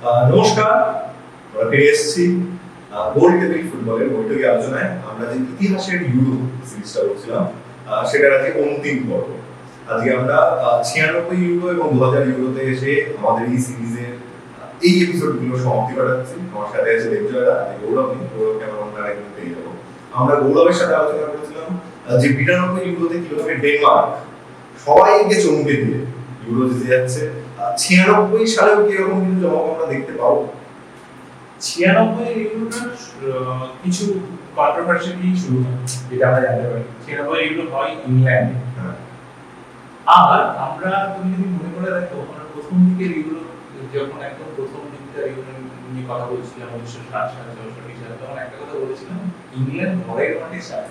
নমস্কার, আমরা ফিরে এসেছি গোল টেবিল ফুটবলের বৈঠকে আলোচনায়। আমরা যে ইতিহাসের ইউরো সিরিজটা করছিলাম সেটার আজকে অন্তিম পর্ব। আজকে আমরা 96 ইউরো এবং 2000 ইউরোতে এসে আমাদের এই সিরিজের এই এপিসোডগুলো সমাপ্তি ঘটাচ্ছি। আমার সাথে আছে দেবজয়দা, গৌরবকে আমরা একদম পেয়ে যাবো। আমরা গৌরবের সাথে আলোচনা করেছিলাম যে 92 ইউরোতে কিভাবে ডেনমার্ক সবাইকে চমকে দিয়ে ইউরো জিতে যাচ্ছে। 96 সালেও কি এরকম কিছু জবাব আমরা দেখতে পাবো? 96 ইউরোটার কিছু কন্ট্রোভার্সি দিয়ে শুরু হয়, যেটা আমরা জানতে পারি। 96 ইউরো হয় ইংল্যান্ডে। আর আমরা, তুমি যদি মনে করে দেখো, আমরা প্রথম দিকের ইউরো যখন একদম প্রথম দিকটা ইউরো নিয়ে কথা বলছিলাম 1960 সালে 64 সালে, তখন একটা কথা বলেছিলাম, ইংল্যান্ড ঘরের মাঠে চায়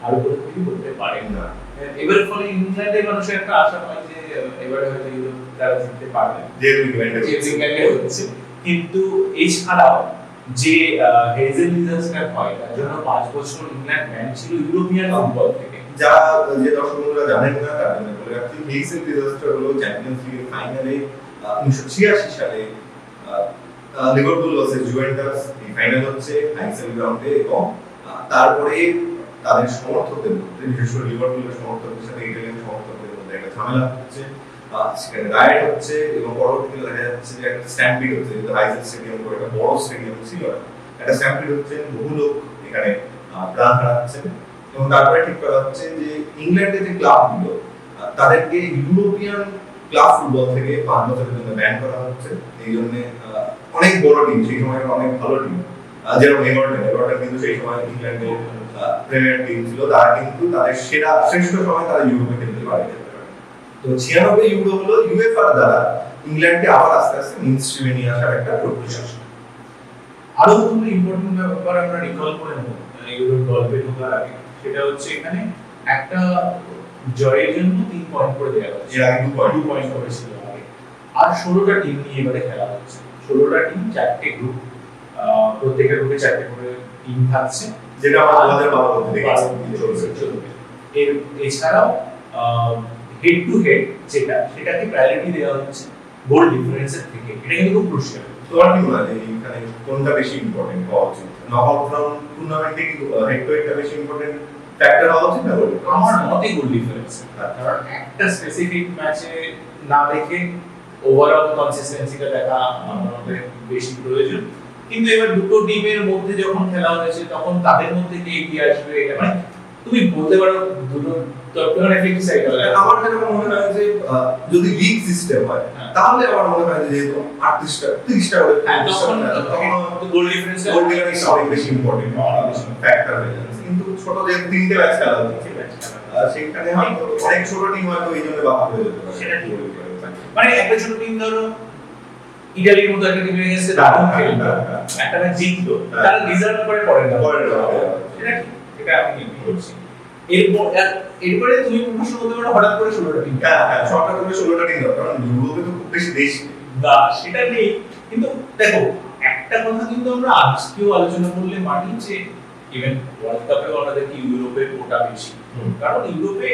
আর উপরে কিছু করতে পারে না। এবার ফলে ইংল্যান্ডের মানুষের একটা আশা হয় যে এবারে হয়তো ইউরো তারা জিততে পারবে, যেহেতু ইংল্যান্ডে হচ্ছে। কিন্তু এছাড়াও যে হেজেল ডিজাস্টার হয়, তার জন্য 5 বছর ইংল্যান্ড ব্যান ছিল ইউরোপিয়ান ফুটবল থেকে। যারা যে দর্শকরা জানেন না তার জন্য বলে রাখছি, হেজেল ডিজাস্টার হলো চ্যাম্পিয়ন্স লিগের ফাইনালে 1986 সালে লিভারপুল ভার্সেস জুভেন্টাস এই ফাইনাল হচ্ছে আইসেল গ্রাউন্ডে, এবং তারপরে তাদের সমর্থকদের মধ্যে, বিশেষ করে লিভারপুলের সমর্থকদের সাথে ইটালিয়ান সমর্থকদের মধ্যে একটা ঝামেলা হচ্ছে, সেখানে রাইট হচ্ছে, এবং পরবর্তীতে দেখা যাচ্ছে যে একটা স্ট্যাম্পিড হচ্ছে। যেহেতু হাইজেল স্টেডিয়াম করে একটা বড় স্টেডিয়াম ছিল, একটা স্ট্যাম্পিড হচ্ছে, বহু লোক এখানে প্রাণ হারাচ্ছে। এবং তারপরে ঠিক করা হচ্ছে যে ইংল্যান্ডের যে ক্লাবগুলো তাদেরকে ইউরোপিয়ান ক্লাব ফুটবল থেকে 5 বছরের জন্য ব্যান করা হচ্ছে। এই জন্য অনেক বড় টিম, সেই সময় অনেক ভালো টিম, যেরকম এভারটন কিন্তু সেই সময় ইংল্যান্ডের প্রিমিয়ার টিম ছিল, তারা কিন্তু তাদের শ্রেষ্ঠ সময় তারা ইউরোপে খেলতে পারে। তো 96 ইউরো হলো ইউএফআর দ্বারা ইংল্যান্ডকে আবার আস্তে আস্তে মেইনস্ট্রিমে নিয়ে আসার একটা প্রচেষ্টা। আরো কোনো ইম্পর্টেন্ট ব্যাপার আমরা রিকল করে নেব ইউরোর গল্পে ঢোকার আগে, সেটা হচ্ছে এখানে একটা জয়ের জন্য 3 পয়েন্ট করে দেওয়া হচ্ছে। এর আগে 2 পয়েন্ট করেছিল আগে। আর 16টা টিম নিয়ে এবারে খেলা হচ্ছে। 16টা টিম, 4টে গ্রুপ, প্রত্যেকের গ্রুপে 4টে করে টিম থাকছে, যেটা আমরা 2012 থেকে দেখেছি। এছাড়াও হেড টু হেড সেটাকে প্রায়োরিটি দেওয়া হচ্ছে গোল ডিফারেন্সের থেকে। এটা কিন্তু খুব ক্রুশিয়াল। তোমার কি মনে হয় এখানে কোনটা বেশি ইম্পর্টেন্ট হওয়া উচিত? নকআউট রাউন্ড টুর্নামেন্টে কি হেড টু হেডটা বেশি ইম্পর্টেন্ট ফ্যাক্টর হওয়া উচিত না? আমার মতে গোল ডিফারেন্স, কারণ একটা স্পেসিফিক ম্যাচে না দেখে ওভারঅল কনসিস্টেন্সিটা দেখা আমাদের বেশি প্রয়োজন। কিন্তু এবার দুটো টিমের মধ্যে যখন খেলা হয়েছে, তখন তাদের মধ্যে কে এগিয়ে আসবে, এটা মানে তুমি বলতে পারো দুটো তখন এফেক্ট সাইড হবে। আমার যেটা মনে হয় যে যদি লিগ সিস্টেম হয়, তাহলে আমার মনে হয় যে 38টা 30টা করে তখন গোল ডিফারেন্স অনেক বেশি ইম্পর্টেন্ট ফ্যাক্টর হয়ে যাচ্ছে। কিন্তু ছোট যে 3টে ম্যাচ খেলা হচ্ছে, সেখানে হয়তো অনেক ছোট টিম হয়তো এই জন্য বাদ হয়ে যেতে পারে। সেটা কি মানে একটা ছোট টিম, ধরো ইতালির মতো একটা টিম এসে দারুণ খেললো, একটা ম্যাচ জিতলো, তারা ডিজার্ভ করে পড়ে না। সেটা কি? এটা আমি বলছি। এরপরে তুমি প্রশ্ন করতে পারো হঠাৎ করে 16টা টিম। হ্যাঁ, শর্টটা করে 16টা টিম দরকার, কারণ ইউরোপে তো খুব বেশি দেশ না, সেটা নেই। কিন্তু দেখো, একটা কথা কিন্তু আমরা আজকেও আলোচনা করলে মানি যে ইভেন ওয়ার্ল্ড কাপেও আমাদের কি ইউরোপের কোটা বেশি, কারণ ইউরোপে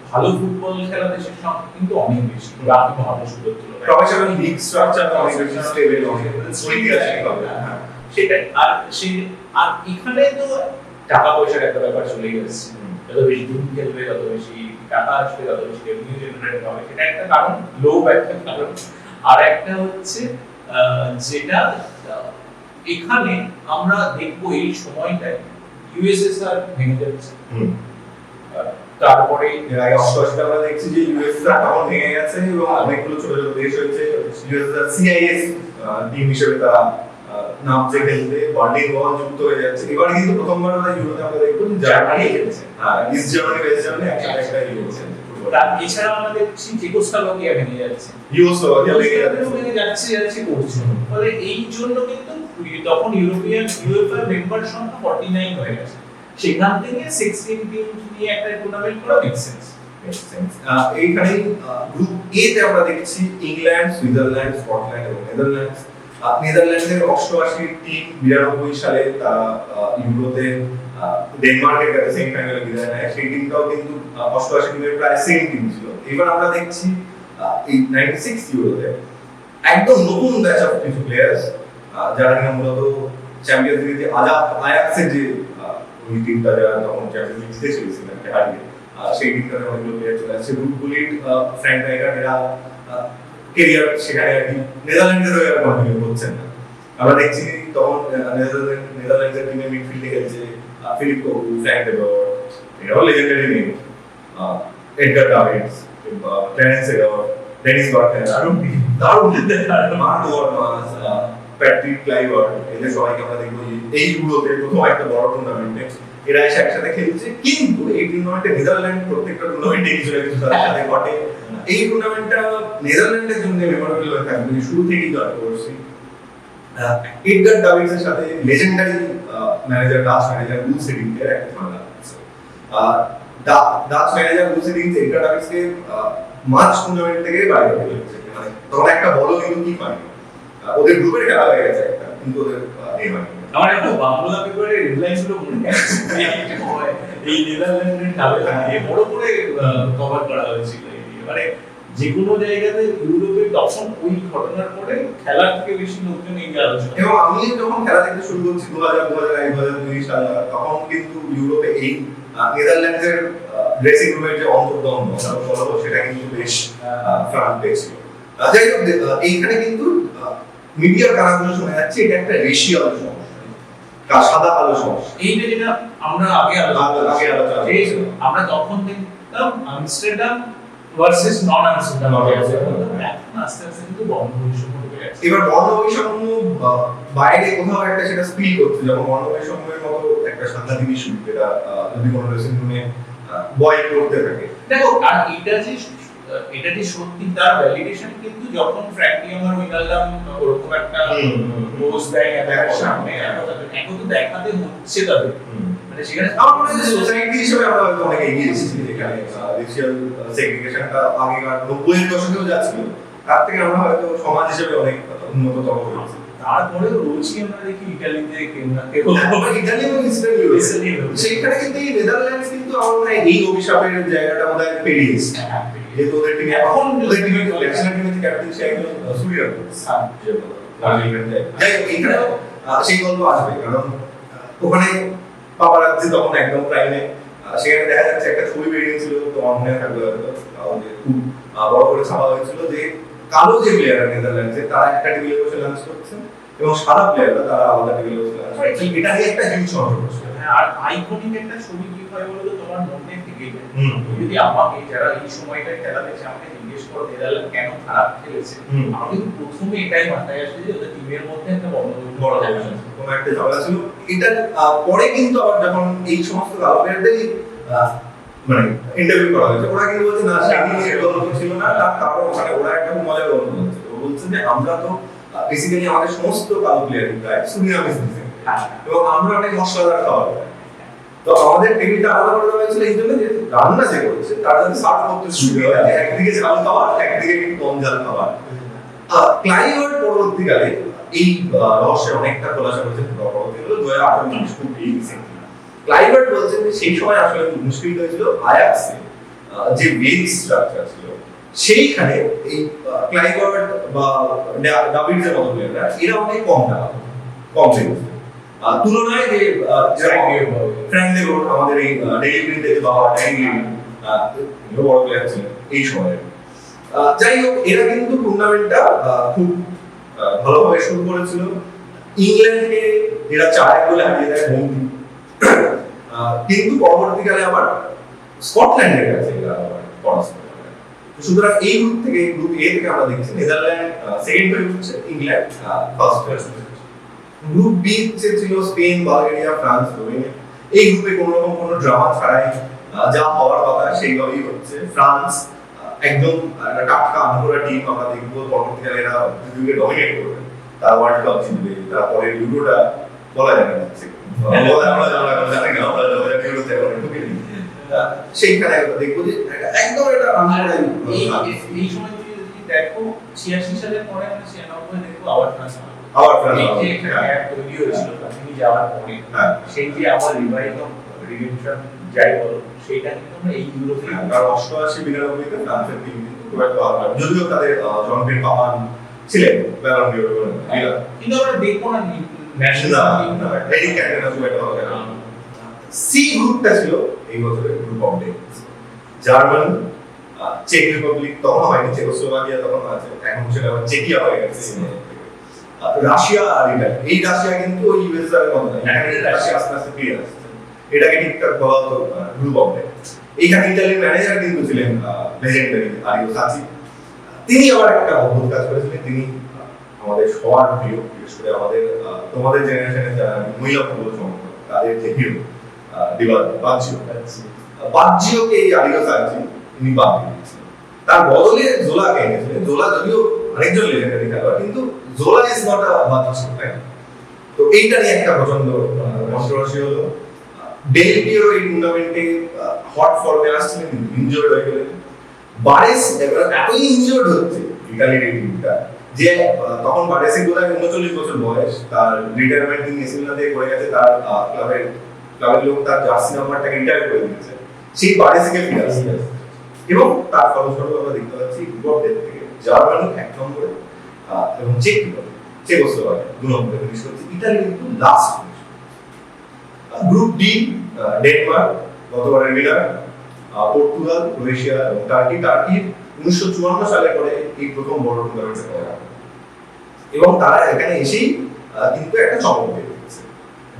ভালো ফুটবল খেলা দেশের সংখ্যা কিন্তু অনেক বেশি বাকি মহাদেশগুলোর তুলনায়। প্রফেশনাল লিগ স্ট্রাকচারটা অনেক বেশি স্টেবল, অনেক ঐতিহাসিক হবে। সেটাই। আর এখানে তো টাকা পয়সার একটা ব্যাপার চলে গেছে। যত বেশি টিম খেলবে, তত বেশি টাকা আসবে, তত বেশি রেভিনিউ জেনারেট হবে। সেটা একটা কারণ, লোভ একটা কারণ। আর একটা হচ্ছে যেটা এখানে আমরা দেখবো এই সময়টায় ইউএসএসআর ভেঙে যাচ্ছে। তারপরে এর আগে 88 আমরা দেখছি যে ইউএসএসআর তখন ভেঙে গেছে, এবং অনেকগুলো ছোট ছোট দেশ হয়েছে ইউএসএসআর সিআইএস টিম হিসেবে তারা নামছে খেলতে, বার্লিন ওয়াল যুক্ত হয়ে যাচ্ছে। এবার কিন্তু প্রথমবার আমরা ইউরোতে আমরা দেখব যে জার্মানি খেলছে, ইস্ট জার্মানি ওয়েস্ট জার্মানি একসাথে একটা ইউরো খেলছে। তার এছাড়া আমরা দেখছি চেকোস্লোভাকিয়া ভেঙে যাচ্ছে, ইউগোস্লাভিয়া ভেঙে যাচ্ছে করছে। ফলে এই জন্য কিন্তু তখন ইউরোপিয়ান ইউএফএ মেম্বার সংখ্যা 49 হয়ে গেছে। সেখান থেকে 16 টিম নিয়ে একটা টুর্নামেন্ট করা মেক সেন্স। এইখানে গ্রুপ এ তে আমরা দেখছি ইংল্যান্ড, সুইজারল্যান্ড, স্কটল্যান্ড এবং নেদারল্যান্ডস। নেদারল্যান্ডের 88 টিম 92 সালে তারা ইউরোতে ডেনমার্কের কাছে সেমিফাইনালে বিদায় নেয়। সেই টিমটাও কিন্তু 88 টিমের প্রায় সেম টিম ছিল। এবার আমরা দেখছি এই 96 ইউরোতে একদম নতুন ব্যাচ অফ কিছু প্লেয়ার্স যারা কিনা মূলত চ্যাম্পিয়ন্স লিগে আয়াক্সের যে ওই টিমটা যারা তখন চ্যাম্পিয়ন্স লিগ জিতেছিল সিজনকে হারিয়ে সেই টিমটাতে অনেকগুলো প্লেয়ার চলে আসছে। রুট বুলিট, ফ্র্যাঙ্ক রাইকার এরা কেরিয়ার সেখানে আর কি নেদারল্যান্ডের হয়ে আর কন্টিনিউ করছেন না। আমরা দেখছি তখন নেদারল্যান্ডের টিমে মিডফিল্ডে খেলছে ফিলিপ কোকু, ফ্র্যাঙ্ক ডেবর, এরাও legendary name, Edgar Davids, Clarence এডর, ডেনিস বার্কার, দারুণ মার্ক ওয়ারমাস, প্যাট্রিক ক্লাইভার্ট, এদের সবাইকে আমরা দেখবো এই ইউরোতে প্রথম একটা বড় টুর্নামেন্টে এরা এসে একসাথে খেলছে। কিন্তু এই টুর্নামেন্টে নেদারল্যান্ড প্রত্যেকটা টুর্নামেন্টে কিছু না কিছু তাদের সাথে ঘটে। এই টুর্নামেন্টটা নেদারল্যান্ডের জন্য মেমোরেবল হয়ে থাকবে, শুরু থেকেই জয় করছি এডগার ডাভিডসের সাথে লেজেন্ডারি ম্যানেজার ডাচ ম্যানেজার গুল সেডিংকের একটা ঝামেলা হচ্ছে। ডাচ ম্যানেজার গুল সেডিং এডগার ডাভিডসকে মার্চ টুর্নামেন্ট থেকে বাইরে করে দিয়েছে, মানে তখন একটা বড় কিন্তু কি পায়নি, ওদের গ্রুপের খেলা হয়ে গেছে একটা, কিন্তু ওদের এই হয়নি। আমার একটা বাংলা পেপারে হেডলাইন ছিল মনে আছে, এই নেদারল্যান্ডের খেলা নিয়ে বড় করে কভার করা হয়েছিল। মানে যে কোনো জায়গাতে ইউরোপে তখন ওই ঘটনার পরে খেলার থেকে বেশি লোকজন এই আলোচনা। এবং আমি যখন খেলা দেখতে শুরু করছি 2000, 2001, 2002 সাল, তখন কিন্তু ইউরোপে এই নেদারল্যান্ডের ড্রেসিং রুমের যে অন্তর্দ্বন্দ্ব সেটা কিন্তু বেশ ফ্রান্ট পেয়েছিল। যাই হোক, এইখানে কিন্তু মিডিয়ার কারণে শোনা যাচ্ছে এটা একটা রেশিয়াল সমস্যা, সাদা কালো সমস্যা। এইটা যেটা আমরা আগে আলোচনা আমরা তখন দেখতাম আমস্টারডাম ভার্সেস নন আমস্টারডাম, এখন আস্তে আস্তে কিন্তু বর্ণ বৈষম্য হয়ে যাচ্ছে। এবার বর্ণ বৈষম্য বাইরে কোথাও একটা সেটা স্পিল করছে, যেমন বর্ণ বৈষম্যের মতো একটা সাংঘাতিক ইস্যু যেটা যদি কোনো ড্রেসিং রুমে বয় করতে থাকে। দেখো, আর এটা যে সত্যি তার ভ্যালিডেশন কিন্তু যখন ফ্র্যাঙ্কি আমার উইনালদাম ওরকম একটা পোস্ট দেয় এর সামনে, এখন তো দেখাতে হচ্ছে তাদের, মানে সেখানে আমার মনে হয় সোসাইটি হিসেবে আমরা হয়তো অনেক এগিয়ে এসেছি, যেখানে রেশিয়াল সেগ্রিগেশনটা আগেকার 90-এর দশকেও যাচ্ছিল, তার থেকে আমরা হয়তো সমাজ হিসেবে অনেক উন্নততর হয়েছি। তারপরেও রোজই আমরা দেখি ইতালিতে ইতালি এবং ইসরায়েল, সেইখানে কিন্তু এই নেদারল্যান্ডস কিন্তু আমার মনে হয় এই অভিশাপের জায়গাটা বোধহয় পেরিয়ে এসেছে। যেহেতু ওদের টিমে এখন ওদের টিমে ন্যাশনাল টিমে ক্যাপ্টেন সে একজন সুরিয়া যাই হোক, এইখানেও সেই গল্প আসবে, কারণ ওখানে পাপারাজ্জি তখন একদম প্রাইমে, সেখানে দেখা যাচ্ছে একটা ছবি বেরিয়েছিল, তোমার মনে থাকবে হয়তো, খুব বড় করে ছাপা হয়েছিল যে কালো যে প্লেয়াররা নেদারল্যান্ডসে তারা একটা টেবিলে বসে লাঞ্চ করছে এবং সাদা প্লেয়াররা তারা আলাদা টেবিলে বসে লাঞ্চ করছে। এটা নিয়ে একটা হিউজ কন্ট্রোভার্সি। আর আইকনিক একটা ছবি কি হয় বলো তো, তোমার মনে থেকে যায়। যদি আমাকে যারা এই সময়টা খেলা দেখছে আমাকে জিজ্ঞেস করো নেদারল্যান্ড কেন খারাপ খেলেছে, আমার কিন্তু প্রথমে এটাই মাথায় আসে যে ওদের টিমের মধ্যে একটা বড় কোনো একটা ঝগড়া ছিল। এটা পরে কিন্তু আবার যখন এই সমস্ত কালো প্লেয়ারদের মানে ইন্টারভিউ করা হয়েছে, ওরা কিন্তু বলছে না সেদিন এই গল্প ছিল না, তার কারণ ওখানে ওরা একটা মজার গল্প বলছে। ও বলছে যে আমরা তো বেসিক্যালি আমাদের সমস্ত কালো প্লেয়ার প্রায় সুরিনামিস ডিসেন্ট, এবং আমরা অনেক মশলাদার খাবার খাই, তো আমাদের টেবিলটা আলাদা করে দেওয়া হয়েছিল এই জন্য যে রান্না যে করছে তার যাতে সার্ভ করতে সুবিধা হয়, একদিকে ঝাল খাবার একদিকে একটু কম ঝাল খাবার। ক্লাইভার্ট পরবর্তীকালে এই রহস্যে অনেকটা খোলাসা করেছে, পরবর্তীকালে 2018 খুব রিসেন্টলি ক্লাইভার্ট বলছেন যে সেই সময় আসলে খুব মুশকিল হয়েছিল আয়াক্সে যে বেস স্ট্রাকচার ছিল সেইখানে এই ক্লাইভার্ট বা ডাভিডসের মতো প্লেয়াররা এরা অনেক কম টাকা কম ছিল তুলনায় যে ফ্র্যাঙ্ক ডেবর আমাদের এই ডেইলি প্রিন্টে যে বাবা ডেইলি বড় প্লেয়ার ছিলেন এই সময়ে। যাই হোক, এরা কিন্তু টুর্নামেন্টটা খুব ভালোভাবে শুরু করেছিল। ইংল্যান্ডকে এরা 4 গোলে হারিয়ে দেয় বন্ধু, কিন্তু পরবর্তীকালে আবার স্কটল্যান্ডের কাছে এরা আবার পরাস্ত করে। সুতরাং এই গ্রুপ থেকে, গ্রুপ এ থেকে আমরা দেখছি নেদারল্যান্ড সেকেন্ড হয়ে উঠছে, ইংল্যান্ড ফার্স্ট। গ্রুপ বি ছিল স্পেন, বালগেরিয়া, ফ্রান্স, রোমেনিয়া। এই গ্রুপে কোনো রকম কোনো ড্রামা ছাড়াই যা হওয়ার কথা সেইভাবেই হচ্ছে। ফ্রান্স একদম টাটকা আনকোরা টিম, আমরা দেখবো পরবর্তীকালে এরা পৃথিবীকে ডমিনেট করবে, তারা ওয়ার্ল্ড কাপ জিতবে, তারপরে ইউরোটা বলা যায় না সেইখানে দেখবো যে একদম এটা এই সময় তুমি যদি দেখো 86 সালের পরে আমরা 96 দেখবো আবার ফ্রান্স এই যে একটা গ্যাপ তৈরি হয়েছিল তিনি যাওয়ার পরে, সেই যে আবার রিভিউশন যাই বলো সেইটা কিন্তু আমরা এই ইউরোপে 88-92 তে ফ্রান্সের টিম কিন্তু খুব একটা ভালো, যদিও তাদের জনপ্রিয় পাপান ছিলেন ব্যালন ডিওর কিন্তু আমরা দেখবো না না ন্যাশনাল না এরিক ক্যান্টোনা খুব একটা হবে না সি গ্রুপটা ছিল এই বছরের গ্রুপ অফ ডে জার্মানি চেক রিপাবলিক তখন হয়নি চেকোস্লোভাকিয়া তখন আছে এখন সেটা আবার চেকিয়া হয়ে গেছে রাশিয়া আর ইটালি এই রাশিয়া কিন্তু ওই ইউএসএ এর মতো না এখানে রাশিয়া আস্তে আস্তে ফিরে আসছে এটাকে ঠিকঠাক বলা হতো গ্রুপ অফ ডে এইখানে ইটালির ম্যানেজার কিন্তু ছিলেন লেজেন্ডারি আরিও সাচি তিনি আবার একটা অদ্ভুত কাজ করেছিলেন তিনি আমাদের সবার প্রিয় বিশেষ করে আমাদের তোমাদের জেনারেশনে যারা মহিলা ফুটবল সমর্থক তাদের যে হিরো ডিভার বাজ্জিওকে এই আরিও সাচি তিনি বাদ দিয়েছিলেন তার বদলে জোলাকে এনেছিলেন জোলা যদিও আরেকজন লেজেন্ডারি খেলোয়াড় কিন্তু জোলা ইজ নট আ বাজ্জিও রাইট তো এইটা নিয়ে একটা প্রচন্ড কন্ট্রোভার্সি হলো ডেল পিয়েরো এই টুর্নামেন্টে হট ফর্মে আসছিলেন ইনজুর্ড হয়ে গেলেন বারেস এতই ইনজুর্ড হচ্ছে ইতালির এই টিমটা যে তখন বারেসের বোধহয় 39 বছর বয়স তার রিটায়ারমেন্ট তিনি এসি মিলান থেকে করে গেছে তার ক্লাবের লোক তার জার্সি নাম্বারটাকে রিটায়ার করে দিয়েছে সেই বারেসকে ফিরে আসছে এবং তার ফলস্বরূপ আমরা দেখতে পাচ্ছি গ্রুপ অফ ডে থেকে জার্মানি 1 নম্বরে এবং চেকোস্লোভাকিয়া 2 নম্বরে ফিনিশ করছে ইতালি কিন্তু লাস্ট গ্রুপ ডি ডেনমার্ক গতবারের উইনার পর্তুগাল ক্রোয়েশিয়া এবং টার্কির 1954 সালে পরে এই প্রথম বড় টুর্নামেন্টে করা এবং তারা এখানে এসেই কিন্তু একটা চমক দিয়ে দিচ্ছে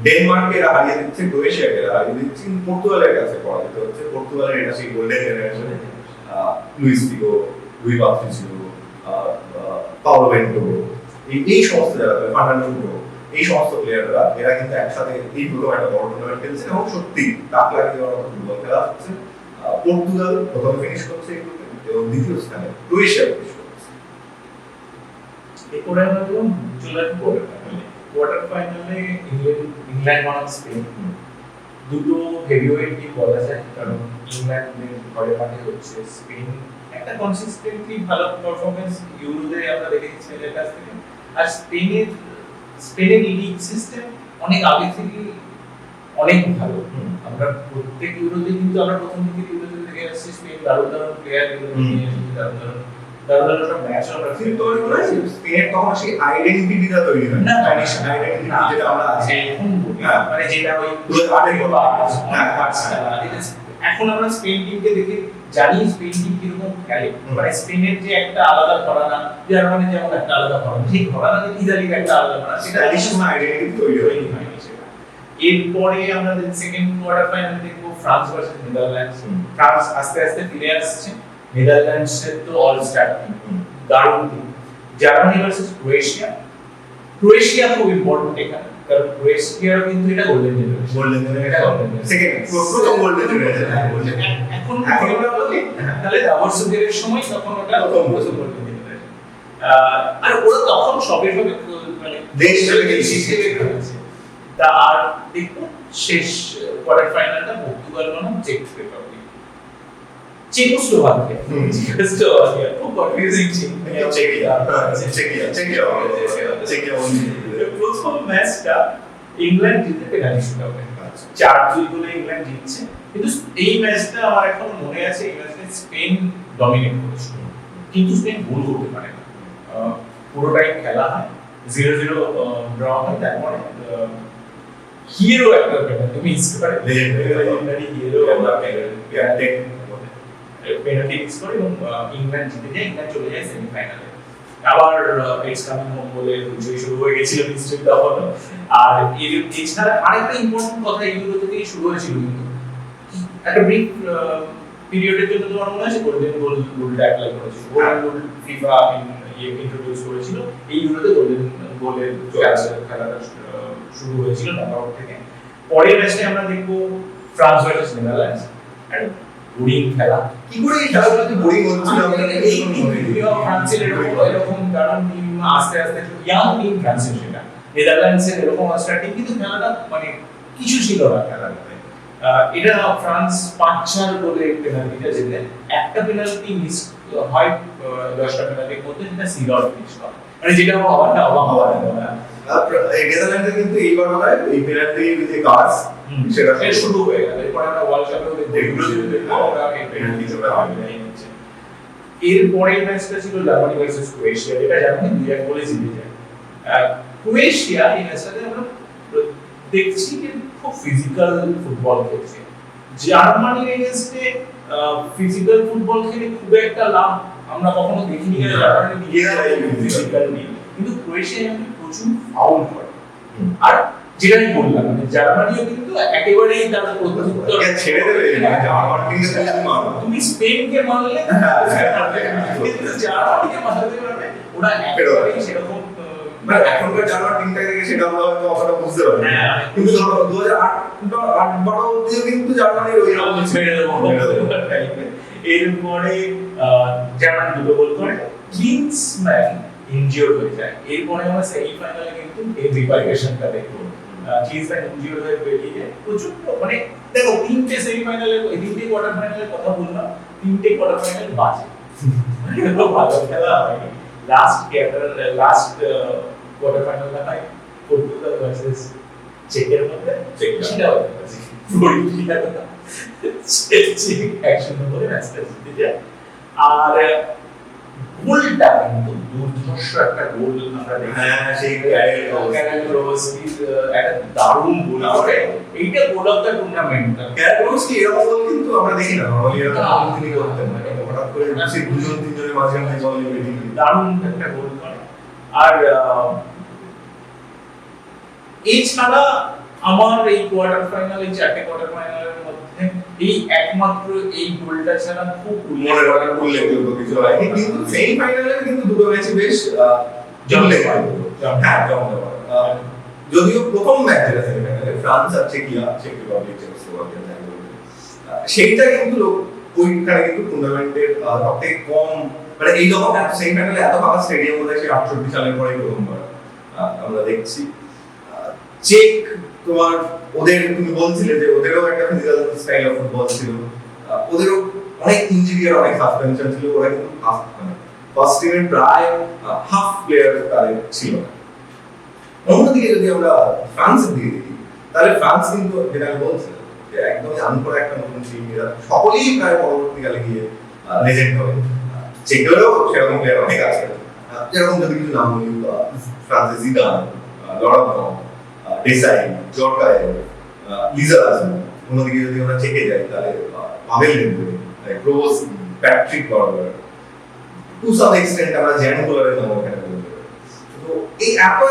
ডেনমার্ককে হারিয়ে দিচ্ছে ক্রোয়েশিয়াকে হারিয়ে দিচ্ছে পর্তুগালের কাছে পরাজিত হচ্ছে পর্তুগালের এটা সেই golden generation Luis Figo Rui Patricio Paulo Bento এই সমস্ত যারা ফার্নান্ডো এই সমস্ত প্লেয়াররা এরা কিন্তু একসাথে এই প্রথম একটা বড় টুর্নামেন্ট খেলছে এবং সত্যি তাক লাগিয়ে দেওয়ার মতো ফুটবল খেলা হচ্ছে পর্তুগাল প্রথমে ফিনিশ করছে এই গ্রুপে এবং দ্বিতীয় স্থানে ক্রোয়েশিয়া ফিনিশ করছে এরপরে আমরা যখন চলে আসবো কোয়ার্টার ফাইনালে ইংল্যান্ড বনাম স্পেন দুটো হেভিওয়েট টিম বলা যায় কারণ ইংল্যান্ডের ঘরে মাঠে হচ্ছে স্পেন একটা কনসিস্টেন্টলি ভালো পারফরম্যান্স ইউরোতে আমরা দেখেছি স্পেনের কাছ থেকে আর স্পেনের লিগ সিস্টেম অনেক আগে থেকে অনেক ভালো আমরা প্রত্যেক ইউরোতে কিন্তু আমরা প্রথম দিকে ইউরোতে দেখে আসছি স্পেন দারুণ দারুণ প্লেয়ার গুলো নিয়ে এসেছে দারুণ একটা ম্যাচ আমরা কিন্তু তৈরি করে স্পেনের তখন সেই আইডেন্টিটিটা তৈরি হয় না স্প্যানিশ আইডেন্টিটি যেটা আমরা আছে এখন মানে যেটা ওই 2008 এখন আমরা স্পেন টিমকে দেখে জানি স্পেন টিম কিরকম খেলে মানে স্পেনের যে একটা আলাদা ঘরানা জার্মানি যেমন একটা আলাদা ঘরানা সেই ঘরানা ইতালির একটা আলাদা ঘরানা সেটা ট্র্যাডিশনাল আইডেন্টিটি তৈরি হয় এরপরে আমরা সেকেন্ড কোয়ার্টার ফাইনাল দেখবো ফ্রান্স ভার্সেস নেদারল্যান্ডস ফ্রান্স আস্তে আস্তে ফিরে আসছে নেদারল্যান্ডস এর তো অল স্টার টিম দারুণ টিম জার্মানি ভার্সেস ক্রোয়েশিয়া খুব ইম্পর্টেন্ট এখানে কারণ ক্রোয়েশিয়ার কিন্তু এটা গোল্ডেন জেনারেশন সেকেন্ড প্রথম গোল্ডেন জেনারেশন এখন আমরা বলি তাহলে দাবরসুগের সময় তখন ওটা প্রথম গোল্ডেন জেনারেশন আর ওরা তখন সবে সবে মানে দেশ হিসেবে খেলেছে আর দেখো শেষ কোয়ার্টার ফাইনালটা পর্তুগাল বনাম চেক রিপাবলিক চেকোস্লোভাকিয়া খুব কনফিউজিং টিম চেকিয়া প্রথম ম্যাচটা ইংল্যান্ড জিতে পেনাল্টি শুটআউটে 4-2 গোলে ইংল্যান্ড জিতছে কিন্তু এই ম্যাচটা আমার এখনো মনে আছে এই ম্যাচে স্পেন ডমিনেট করেছিল কিন্তু স্পেন গোল করতে পারে না পুরো টাইম খেলা হয় 0-0 ড্র হয় তারপরে হিরো একটা পেনাল্টি মিস করে লেজেন্ডারি হিরো পেনাল্টি মিস করে এবং ইংল্যান্ড জিতে যায় ইংল্যান্ড চলে যায় সেমিফাইনালে আবার ইটস কামিং হোম বলে জয় শুরু হয়ে গেছিল নিশ্চয়ই তখন আর এছাড়া আরেকটা ইম্পর্টেন্ট কথা এইগুলো থেকেই শুরু হয়েছিল কিন্তু একটা ব্রিক পিরিয়ডের জন্য তোমার মনে আছে গোল্ডেন গোলটা অ্যাপ্লাই করেছিল গোল্ডেন গোল ফিফা ইন্ট্রোডিউস করেছিল এই ইউরোতে গোল্ডেন গোলের খেলাটা শুরু হয়েছিল নকআউট থেকে পরের ম্যাচে আমরা দেখব France versus Netherlands and boring খেলা কি করে এই খেলাগুলোতে বোরিং হচ্ছিল আমরা এই ফ্রান্সের এরকম দারুণ টিম আস্তে আস্তে ইয়াং টিম ফ্রান্সের সেটা নেদারল্যান্ডসের এরকম অস্ট্রা টিম কিন্তু খেলাটা মানে কিছু ছিল না খেলাটা এটা ফ্রান্স 5-4 গোলে পেনাল্টিটা জেতে একটা পেনাল্টি মিস হয় 10টা পেনাল্টির মধ্যে যেটা সিলর ফিনিশ করে মানে যেটা অবাক না নেদারল্যান্ডে কিন্তু এইবার হয় এই পেনাল্টি যে কাজ সেটা শুরু হয়ে গেল এরপর আমরা ওয়ার্ল্ড কাপেও দেখব এগুলো যদি দেখবো আমরা এই পেনাল্টি পেনাল্টি আমরা হবে না নিচ্ছে এর পরের ম্যাচটা ছিল জার্মানি ভার্সেস ক্রোয়েশিয়া, যেটা জার্মানি 2-1 গোলে জিতে যায়। ক্রোয়েশিয়া এই ম্যাচটাতে আমরা দেখছি যে খুব ফিজিক্যাল ফুটবল খেলছে। জার্মানির এগেইনস্টে ফিজিক্যাল ফুটবল খেলে খুব একটা লাভ আমরা কখনো দেখিনি, কারণ জার্মানি নিজেরাই ফিজিক্যাল নেই, কিন্তু ক্রোয়েশিয়া এমনি প্রচুর ফাউল করে। আর যেটা আমি বললাম, মানে জার্মানিও কিন্তু একেবারেই তার প্রত্যুত্তর ছেড়ে দেবে, মানে জার্মানিকে তুমি মারো, তুমি স্পেনকে মারলে কিন্তু জার্মানিকে মারতে পারবে ওরা একেবারেই সেরকম। মানে এখনকার জার্মান টিমটা থেকে সেটা আমরা হয়তো অতটা বুঝতে পারি না, কিন্তু ধরো 2008-12 অবধিও কিন্তু জার্মানির ওই রকম ছেড়ে দেবো। এরপরে জার্মানি দুটো গোল করে, ক্লিন্সম্যান ইনজিওর হয়ে যায়। এরপরে আমরা সেমিফাইনালে কিন্তু এই রিপারকেশনটা দেখবো। ক্লিন্সম্যান ইনজিওর হয়ে বেরিয়ে যায়। প্রচন্ড মানে দেখো, তিনটে সেমিফাইনালে, তিনটে কোয়ার্টার ফাইনালের কথা বললাম, তিনটে কোয়ার্টার ফাইনাল বাজে, ভালো খেলা হয়নি। লাস্ট কোয়ার্টার ফাইনালটা হয় পর্তুগাল ভার্সেস চেকের মধ্যে, সেটা হয়েছে অ্যাকশন বলে ম্যাচটা জিতে যায়। আর গোলটা কিন্তু দুর্ধর্ষ একটা গোল আমরা দেখি। হ্যাঁ, সেই ক্যারেল রোস্কির একটা দারুণ গোল করে, এইটা goal of the tournament. Karel রোস্কি এরকম গোল কিন্তু আমরা দেখি না, নরমালি এরকম তিনি করতেন না, হঠাৎ করে সেই দুজন তিনজনের মাঝখানে বল নিয়ে দারুণ একটা গোল করে। আর এছাড়া আমার এই কোয়ার্টার ফাইনাল, এই চারটে কোয়ার্টার ফাইনালের মধ্যে এই একমাত্র এই গোলটা ছাড়া খুব উল্লেখযোগ্য কিছু হয়নি, কিন্তু সেমি ফাইনালে কিন্তু দুটো ম্যাচই বেশ জমজমাট। হ্যাঁ, জমজমাট। যদিও প্রথম ম্যাচ যেটা সেমি ফাইনালে ফ্রান্স আর চেকিয়া, চেক রিপাবলিক, চেকোস্লোভাকিয়া, সেইটা কিন্তু ওইখানে কিন্তু টুর্নামেন্টের সবথেকে কম, মানে এই রকম সেমি ফাইনালে এত ফাঁকা স্টেডিয়াম বোধহয় সেই 68 সালের পরেই প্রথমবার আমরা দেখছি। চেক তোমার ওদের, তুমি বলছিলে যে ওদেরও একটা ফিজিক্যাল স্টাইল অফ ফুটবল ছিল, ওদেরও অনেক ইনজুরি আর অনেক সাসপেনশন ছিল, ওরা কিন্তু ফার্স্ট টিমের প্রায় হাফ প্লেয়ার তাদের ছিল না। অন্যদিকে যদি আমরা ফ্রান্সের দিকে দেখি, তাহলে ফ্রান্স কিন্তু, যেটা আমি বলছিলাম যে একদমই আনকোরা একটা নতুন টিম, এরা সকলেই প্রায় পরবর্তীকালে গিয়ে লেজেন্ড হবে। চেকেরও সেরকম প্লেয়ার অনেক আছে, যেরকম যদি কিছু নাম বলি, ফ্রান্সের জিদান, লরান, ডেসাই, জর্কায়, লিজারাজ। অন্যদিকে যদি আমরা চেকে যাই তাহলে পাভেল নেদভেদেভ, ক্রোস, Patrik Berger, to some extent আমরা জ্যান কোলারের নাম ওখানে বলতে পারি। তো এই এত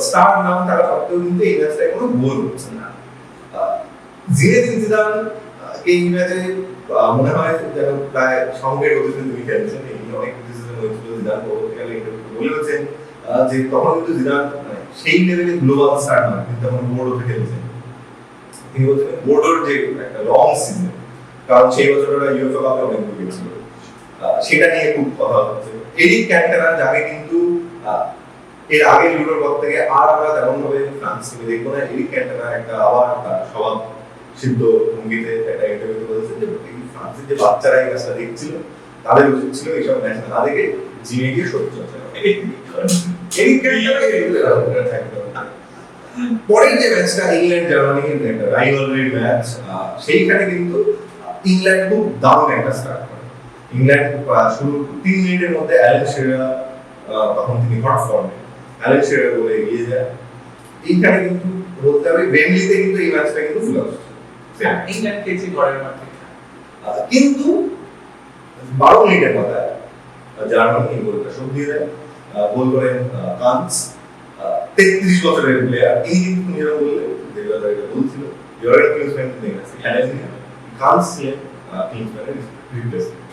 স্টার নাম থাকা সত্ত্বেও কিন্তু এই ম্যাচটায় কোনো গোল হচ্ছে না। জিনেদিন জিদান এই ম্যাচে মনে হয় যেন প্রায় সঙ্গে রয়েছেন, তিনি খেলছেন, এই অনেক ক্রিটিসিজম হয়েছিল জিদান পরবর্তীকালে বলেছেন যে তখন কিন্তু জিদান সেই লেভেলে গ্লোবাল স্টার নয়, কিন্তু তখন বোর্ডোতে খেলছেন। তিনি বলছেন বোর্ডোর যে একটা লং সিজন, কারণ সেই বছর ওরা ইউএফএ কাপে অনেক গোল করেছিল, সেটা নিয়ে খুব কথা হচ্ছে। এরিক ক্যান্টোনা, যাকে কিন্তু এর আগে ইউরোর পর থেকে আর আমরা তেমন ভাবে ফ্রান্স টিমে দেখবো না, এরিক ক্যান্টোনা একটা আবার স্বভাব সিদ্ধ ভঙ্গিতে একটা ইন্টারভিউতে বলেছেন যে ফ্রান্সের যে বাচ্চারা এই কাজটা দেখছিল, তাদের উচিত ছিল এইসব ম্যাচ না দেখে জিমে গিয়ে সত্যি পরের যে ম্যাচটা ইংল্যান্ড জার্মানির একটা রাইভালরি ম্যাচ, সেইখানে কিন্তু ইংল্যান্ড খুব দারুণ একটা স্টার্ট করে। ইংল্যান্ড শুরু 3 মিনিটের মধ্যে অ্যালেন শিরার, তখন তিনি হট ফর্মে, অ্যালেন শিরার বলে এগিয়ে যায়। এইখানে কিন্তু বলতে হবে ওয়েম্বলিতে কিন্তু এই ম্যাচটা কিন্তু ফুল আসছে, ইংল্যান্ড কেছে ঘরের মাঠে। কিন্তু 12 মিনিটের মাথায় জার্মানি এই গোলটা শোধ দিয়ে দেয়। গোল করেন কান্স, 33 বছরের প্লেয়ার। এই কিন্তু যেরকম বললেন, যেগুলো এটা বলছিল ইউরোপিয়ান ক্লিন্সম্যান দেখেছি, কান্স ছিলেন ক্লিন্সম্যানের রিপ্লেসমেন্ট।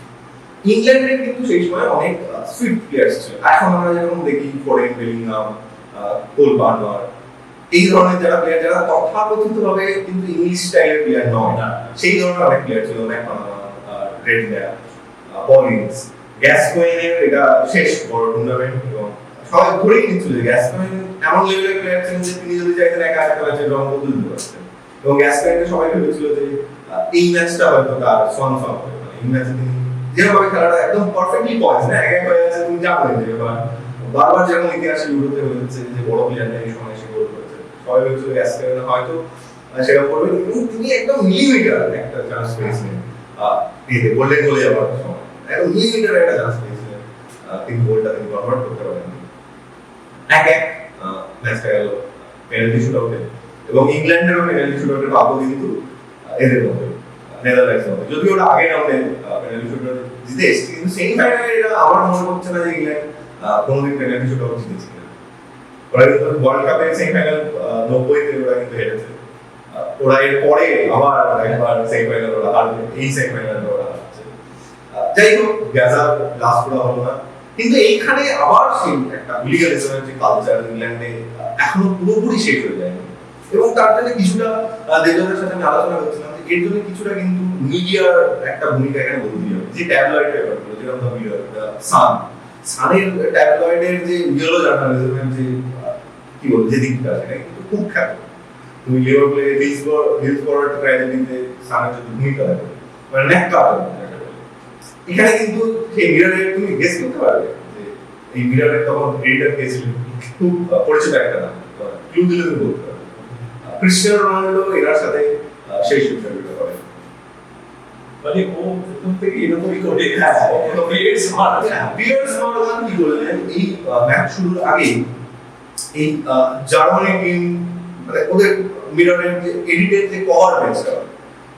ইংল্যান্ডের কিন্তু সেই সময় অনেক সুইট প্লেয়ার্স ছিল। এখন আমরা যেরকম দেখি ফরেন, বেলিংহাম, কোল পালমার, এই ধরনের যারা প্লেয়ার, যারা তথাকথিতভাবে কিন্তু ইংলিশ স্টাইলের প্লেয়ার নয়, সেই ধরনের অনেক প্লেয়ার ছিল। ম্যাকমানামান, রেডম্যান, পলিন্স, গ্যাসকোয়েনের এটা শেষ বড় টুর্নামেন্ট, এবং সবাই ধরেই নিচ্ছিল যে গ্যাসকোয়েন এমন লেভেলের প্লেয়ার ছিলেন যে তিনি যদি চাইতেন একা একটা ম্যাচের রং বদলে দিতে পারতেন। এবং গ্যাসকোয়েনকে সবাই ভেবেছিল যে এই ম্যাচটা হয়তো তার সন সন হবে, মানে এই ম্যাচে তিনি যেভাবে খেলাটা একদম পারফেক্টলি পয়েন্ট না, এক হয়ে আছে, তুমি জানো যে বারবার যেরকম ইতিহাসে ইউরোপে হয়েছে যে বড় প্লেয়াররা এই সময় এসে গোল করেছে, সবাই ভেবেছিল গ্যাসকোয়েন হয়তো সেরকম করবে, কিন্তু তিনি একদম মিলিমিটার একটা চান্স পেয়েছিলেন গোল্ডেন গোলে যাওয়ার সময়। একদম মিলিমিটার একটা চান্স পেয়েছিলেন, কিন্তু গোলটা তিনি কনভার্ট করতে পারেননি। 1-1 ম্যাচটা গেল পেনাল্টি শুটআউটে, এবং ইংল্যান্ডেরও পেনাল্টি শুটআউটের পাবো কিন্তু এদের মধ্যে নেদারল্যান্ডসের মধ্যে, যদিও ওরা আগের রাউন্ডে পেনাল্টি শুটআউট জিতে এসেছে, কিন্তু সেমিফাইনালে এটা আমার মনে হচ্ছে না যে ইংল্যান্ড কোনোদিন পেনাল্টি শুটআউট জিতেছে। ওরা কিন্তু ওয়ার্ল্ড কাপের সেমিফাইনাল 90-তে ওরা কিন্তু হেরেছে, ওরা এর পরে আবার একবার সেমিফাইনাল ওরা হারবে, এই সেমিফাইনালে ওরা হারছে। যাই হোক, গ্যাজা লাস্ট করা হলো না, কিন্তু এইখানে আবার সেই একটা হুলিগানিজমের যে কালচার ইংল্যান্ডে এখনো পুরোপুরি শেষ হয়ে যায়নি, এবং তার জন্য কিছুটা দেবজনের সাথে আমি আলোচনা করছিলাম যে এর জন্য কিছুটা কিন্তু মিডিয়ার একটা ভূমিকা এখানে বলতে হবে। যে ট্যাবলয়েড পেপারগুলো, যেরকম দ্য মিরর, সানের ট্যাবলয়েডের যে ইয়েলো জার্নালিজমের যে কি বলবো যে দিকটা সেটা কিন্তু খুব খ্যাত। তুমি লিভারপুলে হিলসবরো ট্র্যাজেডিতে সানের যে ভূমিকা দেখো, মানে ন্যাক্কা। এখানে কিন্তু সেই মিররের তুমি গেস করতে পারবে যে এই মিররের তখন এডিটর কে ছিলেন, খুব পরিচিত একটা নাম, ক্লু দিলে তুমি বলতে পারবে। ক্রিস্টিয়ানো রোনাল্ডো এর সাথে সেই সুবিধাটা করে, মানে ও প্রথম থেকে এরকমই করে। বিয়ার্স মারাদান কি করলেন এই ম্যাচ শুরুর আগে, এই জার্মানি টিম মানে ওদের মিররের যে এডিটের যে কভার পেজটা,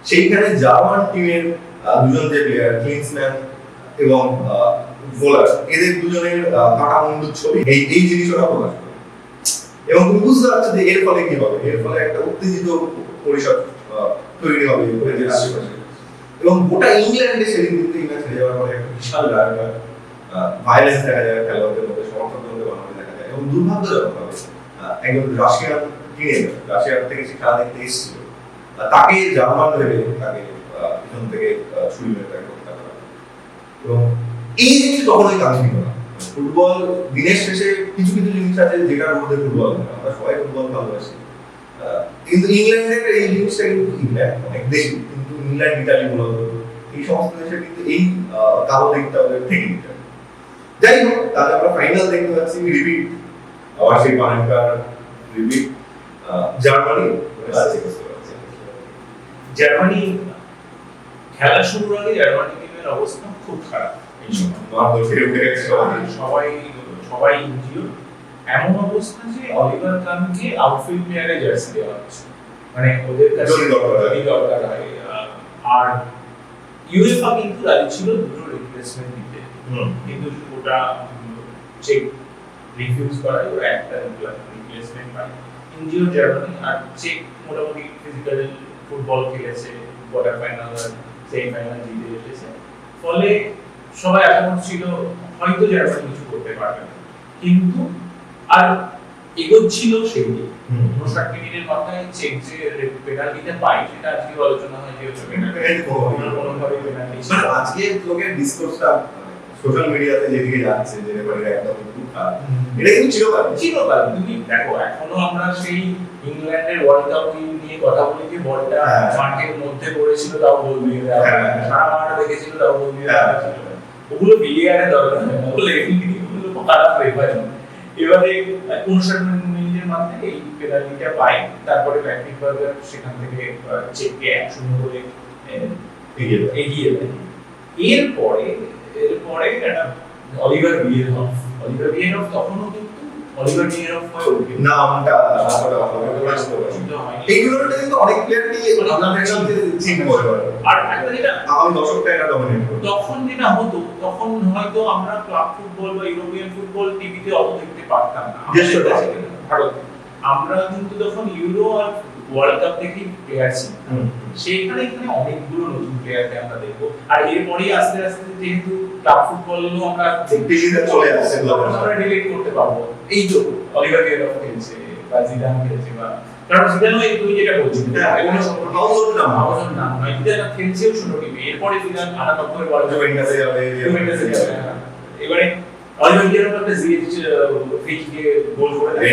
সেইখানে জার্মান টিমের দুজন যে প্লেয়ার ক্লিন্সম্যান এবং ভোলার, এদের দুজনের কাটা মুন্ডুর ছবি এই জিনিসটা প্রকাশ করে, এবং তুমি বুঝতে পারছো যে এর ফলে কি হবে, এর ফলে একটা উত্তেজিত পরিসর তৈরি হবে ওদের আশেপাশে, এবং গোটা ইংল্যান্ডে সেদিন কিন্তু এই ম্যাচ হেরে যাওয়ার পরে একটা বিশাল ভায়োলেন্স দেখা যায় খেলোয়াড়দের মধ্যে, সমর্থকদের মধ্যে বানানো দেখা যায়, এবং দুর্ভাগ্যজনকভাবে একজন রাশিয়ান টিনেজার, রাশিয়ার থেকে সে খেলা দেখতে এসেছিল, তাকে জার্মান ভেবে তাকে পিছন থেকে ছুরি মেরে তাকে হত্যা করা। এবং এই জিনিস কখনোই কাঙ্ক্ষিত না। ফুটবল দিনের শেষে কিছু কিছু জিনিস আছে যেটার মধ্যে ফুটবল, আমরা সবাই ফুটবল ভালোবাসি, কিন্তু ইংল্যান্ডের এই জিনিসটা কিন্তু ইংল্যান্ড অনেক বেশি, কিন্তু ইংল্যান্ড ইতালি মূলত এই সমস্ত দেশে কিন্তু এই কালো দিকটা ওদের থেকে নিতে। যাই হোক, তাহলে আমরা ফাইনাল দেখতে পাচ্ছি রিপিট, আবার সেই পানেনকার রিপিট, জার্মানি জার্মানি খেলা শুরুর আগে জার্মানি টিমের অবস্থা খুব খারাপ। এই সময় সবাই ইনজিওর, এমন অবস্থা যে অলিভার কানকে আউটফিল্ড প্লেয়ারে জার্সি দেওয়া হচ্ছে, মানে ওদের কাছে যদি দরকার হয়। আর ইউএফা কিন্তু রাজি ছিল দুটো রিপ্লেসমেন্ট দিতে, কিন্তু ওটা চেক রিফিউজ করায় ওরা একটা রিপ্লেসমেন্ট পায়। ইনজিওর জার্মানি, আর চেক মোটামুটি ফিজিক্যাল ফুটবল খেলেছে, কোয়ার্টার ফাইনাল আর সেমিফাইনাল জিতে এসেছে, ফলে সবাই আশা করছিল হয়তো জার্মানি কিছু করতে পারবে, কিন্তু আর এগোচ্ছিল সেই দিকে। 59 মিনিটের মাথায় চেক যে পেনাল্টিতে পায় সেটা আজকে আলোচনা হয় যে কোনোভাবে পেনাল্টি। আজকে লোকের ডিসকোর্সটা সোশ্যাল মিডিয়াতে যেদিকে যাচ্ছে যে রেফারিরা একদম খুব খারাপ, এটা কিন্তু চিরকাল তুমি দেখো এখনো আমরা সেই ইংল্যান্ডের ওয়ার্ল্ড কাপ নিয়ে কথা বলি যে বলটা মাঠের মধ্যে পড়েছিল তাও গোল দিয়ে দেওয়া, সারা মাঠ দেখেছিল তাও গোল দিয়ে দেওয়া, ওগুলো ভিএআর দরকার নেই, ওগুলো এগুলো খারাপ রেফারি। এবারে 59 মিনিটের মাথায় এই পেনাল্টিটা পায়, তারপরে প্যাট্রিক বার্গার সেখান থেকে চেককে 1-0 করে এগিয়ে দেয়। এরপরে একটা অলিভার বিয়েরহফ তখনও কিন্তু অলিভার বিয়েরহফ হয়ে ওঠে না, আমটা এইগুলোতে কিন্তু অনেক প্লেয়ারই আপনাদের সাথে ঠিক করে। আর একটা যেটা আমি দর্শকটা এটা ডমিনেট করি, তখন যেটা হতো, তখন হয়তো আমরা ক্লাব ফুটবল বা ইউরোপিয়ান ফুটবল টিভিতে অত দেখতে পারতাম না ভারতে। আমরা কিন্তু তখন ইউরো আর ওয়ার্ল্ড কাপ দেখেই প্লেয়ার ছিল, সেখানে এখানে অনেকগুলো নতুন প্লেয়ারকে আমরা দেখবো। আর এরপরেই আস্তে আস্তে যেহেতু ক্লাব ফুটবলও আমরা টিভিতে চলে আসছে, তখন আমরা রিলেট করতে পারবো। এই তো অলিভার বিয়েরহফ খেলছে বা জিদান খেলছে, বা কারণ জিদানও এই তুই যেটা বলছিস হাউজের নাম নয়, জিদান খেলছেও ছোট টিমে, এরপরে জিদান আলাদা করে বড় জুভেন্টাসে যাবে। এবারে অলিভার বিয়েরহফ একটা জিএইচ ফ্রি কিকে গোল করে দেয়,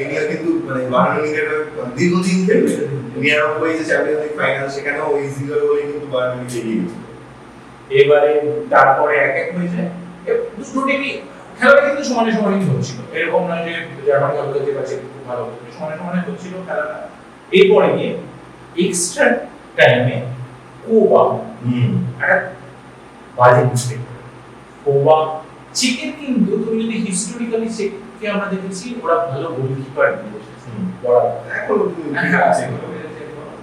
ইনিও কিন্তু মানে বায়ার্ন মিউনিখের দীর্ঘদিন খেলবে, 99 যে চ্যাম্পিয়ন্স লিগ ফাইনাল সেখানেও ওই জিগর গোলে কিন্তু বায়ার্ন মিউনিখ এগিয়ে গেছে। এবারে তারপরে এক হয়ে যায়, দুটো টিমই খেলাটা কিন্তু সমানে সমানই হচ্ছিল, এরকম নয় যে জার্মানি ভালো খেলতে পারছে খুব ভালো, সমানে সমানে হচ্ছিল খেলাটা। এরপরে গিয়ে এক্সট্রা টাইমে কোবা একটা বাজে মিস্টেক কোবা চিকেন কিন্তু তুমি যদি হিস্টোরিক্যালি চেককে আমরা দেখেছি ওরা ভালো গোলকিপার দিয়ে বসেছে বড় এখন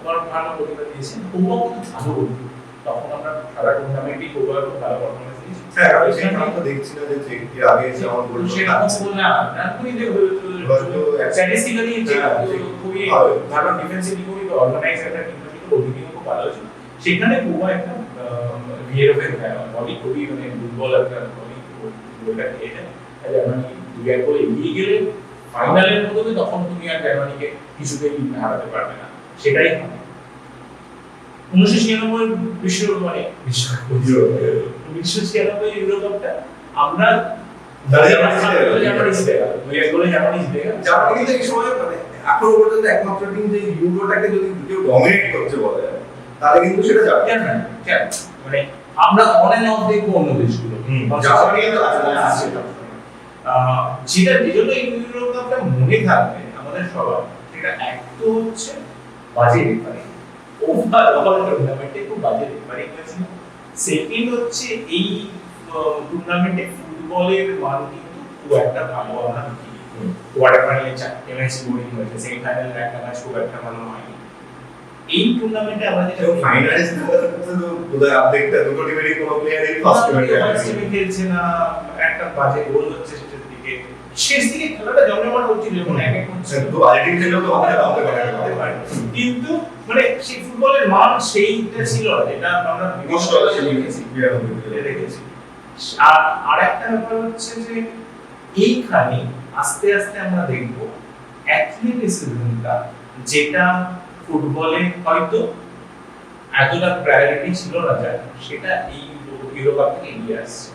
বড় ভালো গোলকিপার দিয়েছেন কোবা কিন্তু ভালো গোলকিপার তখন আমরা সারা টুর্নামেন্টই কোবার ভালো পারফরম্যান্স দিয়েছি হ্যাঁ আমি সেটা তো দেখছি না যে এর আগে যেমন তো বলছো সেরকম না রানগুলি দেখো স্ট্যাটিস্টিক্যালি খুবই ভালো ডিফেন্সিভলি খুবই অর্গানাইজ একটা টিম ছিল ওদিকেও খুব ভালো ছিল সেখানে কোবা একটা ভিএরএফের বলি খুবই মানে দুর্বল একটা বলি ওটা এটা জার্মানি 2-1 গোলে এগিয়ে গেলে ফাইনালের মধ্যে তখন তুমি আর জার্মানিকে কিছুতেই হারাতে পারবে না সেটাই হয় 1996 বিশ্বকাপটা ইউরোকাপটা আমরা জার্মানি জিতে গেল 2-1 গোলে জার্মানি জিতে গেল জার্মানি কিন্তু এই সময় মানে এখনো পর্যন্ত একমাত্র টিম যে ইউরোটাকে যদি কেউ ডমিনেট করছে বলা যায় তাহলে কিন্তু সেটা জার্মানি মানে আমরা অন এন্ড অফ দেখবো অন্য দেশগুলো জার্মানি কিন্তু আছে যেটা যেজন্য ইউরোকাপটা মনে থাকবে আমাদের সবার সেটা এক তো হচ্ছে বাজে রেফারি ওভারঅল টুর্নামেন্টে খুব বাজে রেফারি হয়েছিল সেকেন্ড হচ্ছে এই টুর্নামেন্টে ফুটবলের মান কিন্তু খুব একটা ভালো আমরা দেখিনি কোয়ার্টার ফাইনালে 4টে ম্যাচ বোরিং হয়েছে সেমিফাইনালে একটা ম্যাচ খুব একটা ভালো হয়নি এই টুর্নামেন্টে আমরা যেটা ফাইনালে তো বোধহয় আপডেটটা দুটো টিমেরই কোনো প্লেয়ারই ফার্স্ট টিমে খেলছে না একটা বাজে গোল হচ্ছে শেষের দিকে শেষ দিকে খেলাটা জমজমাট হচ্ছিল যখন এক এক হচ্ছে তো বাজে টিম খেললেও তো আমাদের নামতে পারে কিন্তু মানে সেই ফুটবলের মান সেইটা ছিল না যেটা আমরা কষ্ট আছে দেখেছি আর আরেকটা ব্যাপার হচ্ছে যে এইখানে আস্তে আস্তে আমরা দেখব অ্যাথলেটিসিজমটা যেটা ফুটবলে হয়তো এতটা প্রায়োরিটি ছিল না যার সেটা এই ইউরোকাপ থেকে এগিয়ে আসছে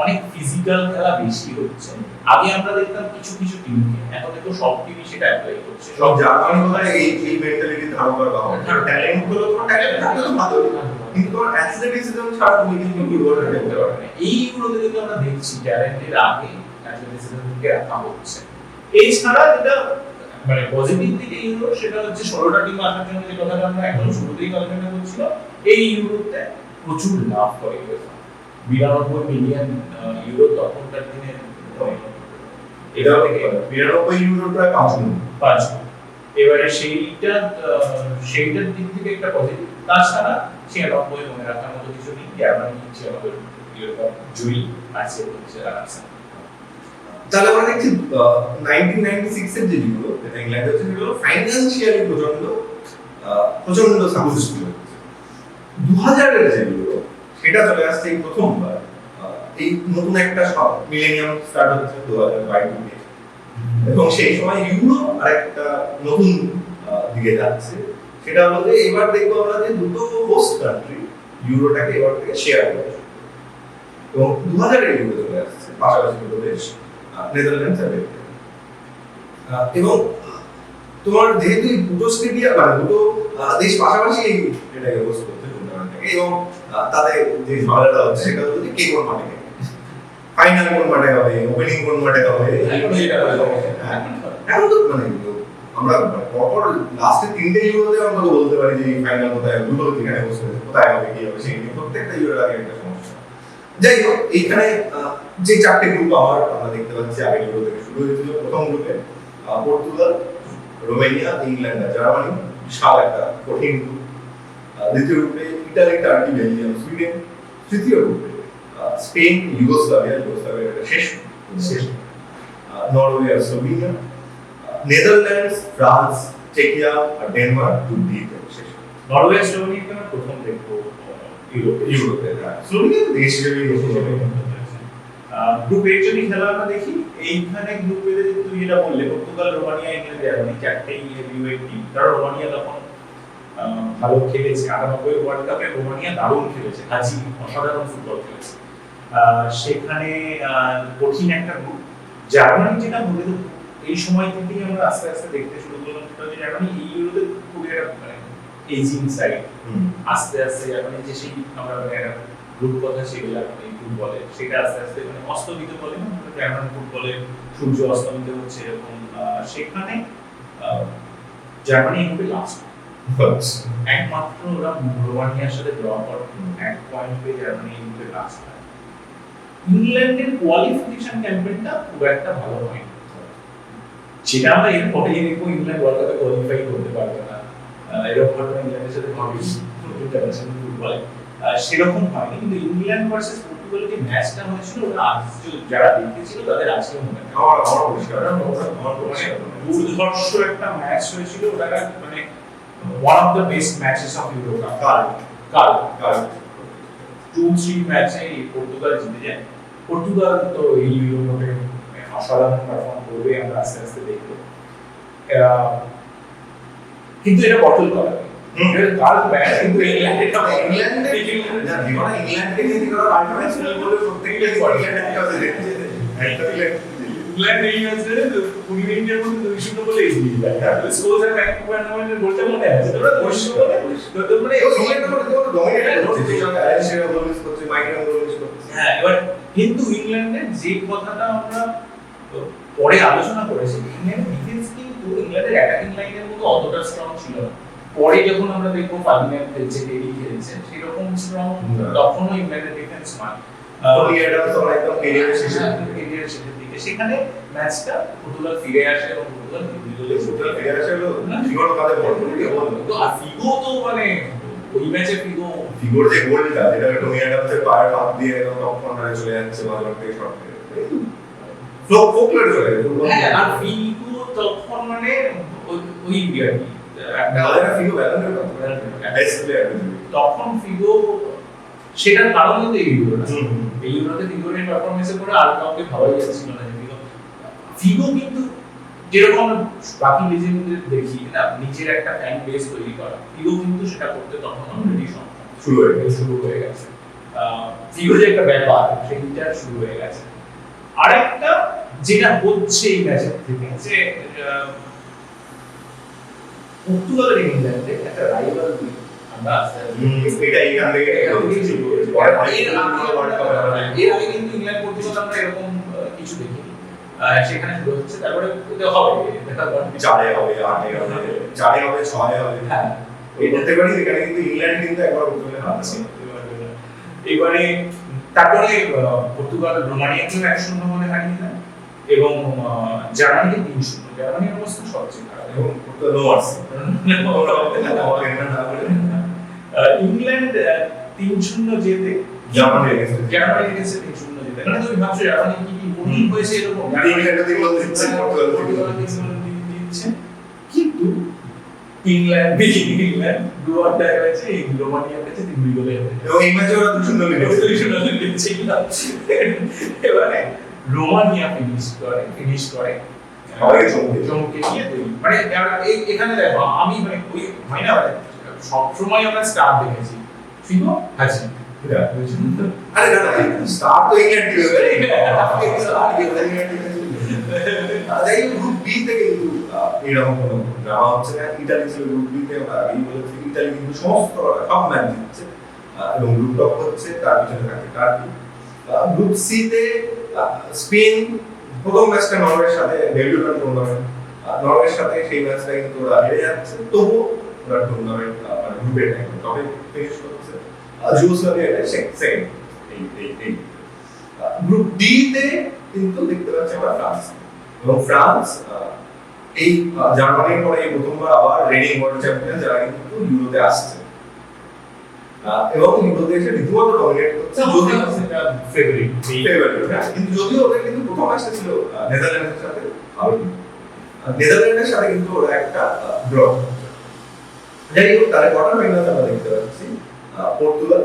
অনেক ফিজিক্যাল খেলা বেশি হচ্ছে আগে আমরা দেখতাম কিছু কিছু টিমকে এখন দেখো সব টিমই সেটা অ্যাপ্লাই করছে সব জার্মানি বোধহয় এই মেন্টালিটি ধারণ করা ভালো ট্যালেন্ট গুলো তো ট্যালেন্ট থাকলে তো ভালো কিন্তু তোমার অ্যাথলেটিসিজম ছাড়া তুমি কিন্তু ফুটবলটা খেলতে পারবে না এই ইউরোতে কিন্তু আমরা দেখছি ট্যালেন্টের আগে অ্যাথলেটিসিজমকে রাখা হচ্ছে এই ছাড়া যেটা মানে পজিটিভ দিকে ইউরো সেটা হচ্ছে 16টা টিম আসার জন্য যে কথাটা আমরা এখন শুরুতেই আলোচনা করছিলাম এই ইউরোতে প্রচুর লাভ করে UEFA 92 মিলিয়ন ইউরো তখনকার দিনে এটা থেকে 92 ইউরো প্রায় 5 এবারে সেইটার দিক থেকে একটা পজিটিভ তাছাড়া 96 মনে রাখার মতো কিছু নেই জার্মানি 96 ইউরোকাপ জয়ী আছে হচ্ছে আছে তাহলে আমরা দেখছি 1996 এর যে ইউরো যেটা ইংল্যান্ডে হচ্ছে সেগুলো ফাইন্যান্সিয়ালি প্রচন্ড সাকসেসফুল হচ্ছে 2000 এর যে ইউরো সেটা চলে আসছে এই প্রথমবার এই নতুন একটা মিলেনিয়াম স্টার্ট হচ্ছে 2022 থেকে এবং সেই সময় ইউরো আরেকটা নতুন দিকে যাচ্ছে সেটা হলো যে এবার দেখবো আমরা যে দুটো হোস্ট কান্ট্রি ইউরোটাকে এবার থেকে শেয়ার করছে এবং 2000 এর ইউরো চলে আসছে পাশাপাশি দুটো দেশ নেদারল্যান্ডস আর বেলজিয়াম এবং তোমার যেহেতু দুটো স্টেডিয়াম মানে দুটো দেশ পাশাপাশি এটাকে হোস্ট করছে টুর্নামেন্টটাকে এবং তাদের যে ঝামেলাটা হচ্ছে সেটা হচ্ছে যে কে কোন মাঠে ফাইনাল কোন মাঠে হবে ওপেনিং কোন মাঠে হবে এখন তো মানে আমরা পরপর লাস্টে 3টে ইউরোতে আমরা বলতে পারি যে ফাইনাল কোথায় দুটো যেখানে হোস্ট হবে কোথায় হবে কি হবে সেই নিয়ে প্রত্যেকটা ইউরোর আগে একটা সমস্যা যাই হোক এইখানে যে 4টে গ্রুপ আমরা দেখতে পাচ্ছি আগে ইউরো থেকে শুরু হয়েছিল প্রথম গ্রুপে পর্তুগাল রোমানিয়া ইংল্যান্ড আর জার্মানি বিশাল একটা কঠিন গ্রুপ দ্বিতীয় গ্রুপে ইতালি টার্কি বেলজিয়াম সুইডেন তৃতীয় গ্রুপে স্পেন ইউগোস্লাভিয়া একটা শেষ নরওয়ে আর স্লোভেনিয়া নেদারল্যান্ডস ফ্রান্স চেকিয়া আর ডেনমার্ক গ্রুপ ডি তে শেষ নরওয়ে স্লোভেনিয়া প্রথম দেখবো ইউরোপে স্লোভেনিয়া দেশ হিসেবে গ্রুপ এ যদি খেলা আমরা দেখি এইখানে গ্রুপ এ তুই যেটা বললে পর্তুগাল রোমানিয়া ইংল্যান্ড জার্মানি 4টেই ইউএই টিম কারণ রোমানিয়া তখন ভালো খেলেছে 98 ওয়ার্ল্ড কাপে রোমানিয়া দারুণ খেলেছে হাজি অসাধারণ ফুটবল খেলেছে সেখানে কঠিন একটা গ্রুপ জার্মানি যেটা বলে এই সময় থেকেই আমরা আস্তে আস্তে দেখতে শুরু করলাম সেটা হচ্ছে জার্মানি এই ইউরোতে খুবই একটা মানে এজিং সাইড আস্তে আস্তে জার্মানি যে সেই আমরা গ্রুপ কথা সেগুলো এই ফুটবলে সেটা আস্তে আস্তে মানে অস্তমিত বলে না জার্মান ফুটবলে সূর্য অস্তমিত হচ্ছে এরকম সেখানে জার্মানি হবে লাস্ট একমাত্র ওরা রোমানিয়ার সাথে ড্র করে 1 পয়েন্ট পেয়ে জার্মানি ইউকে লাস্ট হয়। ইংল্যান্ডের কোয়ালিফিকেশন ক্যাম্পেইনটা খুব একটা ভালো হয়নি, যেটা আমরা এর পরে দেখবো ইংল্যান্ড ওয়ার্ল্ড কাপে কোয়ালিফাই করতে পারবে না, এরকম ঘটনা ইংল্যান্ডের সাথে হবে ইন্টারন্যাশনাল ফুটবলে, সেরকম হয়নি। কিন্তু ইংল্যান্ড ভার্সেস পর্তুগালের যে ম্যাচটা হয়েছিল ওটা আজ যারা দেখেছিল তাদের আজকেও মনে হয় দুর্ধর্ষ একটা ম্যাচ হয়েছিল, ওটা মানে one of the best matches of euro কাল 2-3 ম্যাচে পর্তুগাল জিতে যায়। পর্তুগাল তো এই ইউরো কাপে অসাধারণ পারফর্ম করবে, আমরা আস্তে আস্তে দেখবো। কিন্তু এটা বটল করা কাল ম্যাচ কিন্তু ইংল্যান্ডকে নিয়ে করা আলটিমেট ছিল বলে প্রত্যেকটা ইংল্যান্ড এই ম্যাচে 20 মিনিটের মধ্যে 2-0 বলে এগিয়ে যায়। স্কোর আর ব্যাক টুর্নামেন্টের গোলটা মনে আছে তোমরা 2-0 বলে তো মানে ইংল্যান্ড তো ডমিনেট করছে, আয়ারল্যান্ড গোল মিস করছে, মাইকেল গোল মিস করছে। হ্যাঁ, এবার কিন্তু ইংল্যান্ডের যে কথাটা আমরা পরে আলোচনা করেছি, ইংল্যান্ডের ডিফেন্স কিন্তু ইংল্যান্ডের অ্যাটাকিং লাইনের মতো অতটা স্ট্রং ছিল না। পরে যখন আমরা দেখবো ফার্মিনান্ড খেলছে, টেরি খেলছে, সেরকম স্ট্রং তখনও ইংল্যান্ডের ডিফেন্স নয়। একদম ক্যারিয়ারের শেষে দিকে সেখানে ম্যাচটা পর্তুগাল ফিরে আসে এবং পর্তুগাল ফিরে আসে হলো ফিগোর কাছে বল তো আর ফিগো তো মানে ওই ম্যাচে ফিগোর যে গোলটা যেটা টমি অ্যাডামসের পায়ের হাত দিয়ে একদম টপ কর্নারে চলে যাচ্ছে, মাঝখান থেকে শট ফোকলার চলে গেছে। হ্যাঁ, আর ফিগো তখন মানে ওই তখন ফিগো সেটার কারণ কিন্তু এই ইউরোতে ফিগোরের পারফরমেন্সের পরে আর কাউকে ভাবাই যাচ্ছিল না। ফিগো কিন্তু যেরকম আমরা বাকি লিজেন্ডদের দেখি না, নিজের একটা ফ্যান বেস তৈরি করা, ফিগো কিন্তু সেটা করতে তখন অলরেডি শুরু হয়ে গেছে। ফিগো যে একটা ব্যাপার সেইটা শুরু হয়ে গেছে। আরেকটা যেটা হচ্ছে এই ম্যাচের থেকে যে পর্তুগালের ইংল্যান্ডে একটা রাইভালরি আমরা এটা এখান থেকে এর আগে কিন্তু ইংল্যান্ড পর্তুগাল আমরা এরকম কিছু দেখিনি, সেখানে শুরু হচ্ছে। তারপরে হবে চারে হবে, 8 হবে, 4 হবে, 6 হবে। হ্যাঁ, এই বলতে পারি এখানে কিন্তু ইংল্যান্ড কিন্তু একবার পর্তুগালে হারছে। এবারে তারপরে পর্তুগাল রোমানিয়াকেও 1-0 বলে হারিয়ে দেয় এবং জার্মানিকে 3-0। জার্মানির অবস্থা সবচেয়ে খারাপ এবং পর্তুগাল মারছে। ইংল্যান্ড 3-0 জেতে জার্মানির এগেইনস্টে 3-0 জেতে। মানে তুমি ভাবছো জার্মানি কি কোনদিন হয়েছে এরকম? ইংল্যান্ড তো গোল দিচ্ছে, পর্তুগাল দিচ্ছে, কিন্তু ইংল্যান্ড দুয়ারটা হয়েছে রোমানিয়ার কাছে 3 গোলে হেরেছে। এবং এই ম্যাচে ওরা 2-0 লিখেছে। এবারে রোমানিয়া ফিনিশ করে চমকে নিয়ে মানে এখানে দেখো আমি মানে ওই হয় না সবসময় আমরা স্টার দেখেছি ফিগো হাসি আরে না স্টার তো ইংল্যান্ড যাই গ্রুপ বি থেকে কিন্তু এরকম কোনো ড্রামা হচ্ছে না। ইতালি ছিল গ্রুপ বি তে, আমরা আগেই বলেছি ইতালি কিন্তু সমস্ত সব ম্যাচ জিতছে এবং গ্রুপ টপ হচ্ছে, তার পিছনে থাকে টার্কি। গ্রুপ সি তে স্পেন প্রথম ম্যাচটা নরওয়ের সাথে ডেবিউটার টুর্নামেন্ট, নরওয়ের সাথে সেই ম্যাচটা কিন্তু ওরা হেরে যাচ্ছে, তবুও ওরা টুর্নামেন্ট মানে গ্রুপের টপে ফিনিশ করছে। Yugoslavia second. এই গ্রুপ ডি তে কিন্তু দেখতে পাচ্ছি আমরা ফ্রান্স, এবং ফ্রান্স এই জার্মানির পরে এই প্রথমবার আবার রেডিং ওয়ার্ল্ড চ্যাম্পিয়ন, যারা কিন্তু ইউরোতে আসছে এবং ইউরোতে এসে রীতিমতো ডমিনেট করছে। ফেভারিট কিন্তু যদিও ওদের কিন্তু প্রথম ম্যাচটা ছিল নেদারল্যান্ডের সাথে, নেদারল্যান্ডের সাথে কিন্তু ওরা একটা ড্র। যাই হোক, তাহলে কোয়ার্টার ফাইনালে আমরা দেখতে পাচ্ছি পর্তুগাল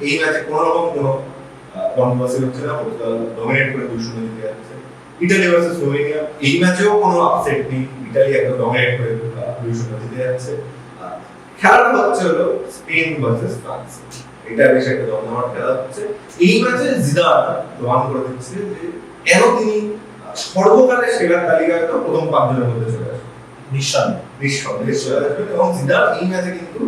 এই ম্যাচে কোনো রকম কোনো কন্ট্রোভার্সি হচ্ছে না, পর্তুগাল ডমিনেট করে 2-0 জিতে যাচ্ছে। ইতালি ভার্সেস স্লোভেনিয়া, এই ম্যাচেও কোনো আপসেট নেই, ইতালি একদম ডমিনেট করে 2-0 জিতে যাচ্ছে। খেলাটা হচ্ছে হলো স্পেন ভার্সেস ফ্রান্স, এটা বেশ একটা জমজমাট খেলা হচ্ছে। এই ম্যাচে জিদান প্রমাণ করে দিচ্ছে যে কেন তিনি সর্বকালের সেরা তালিকায় তো প্রথম 5 জনের মধ্যে চলে আসবে, নিঃসন্দেহে চলে আসবে। এবং জিদান এই ম্যাচে কিন্তু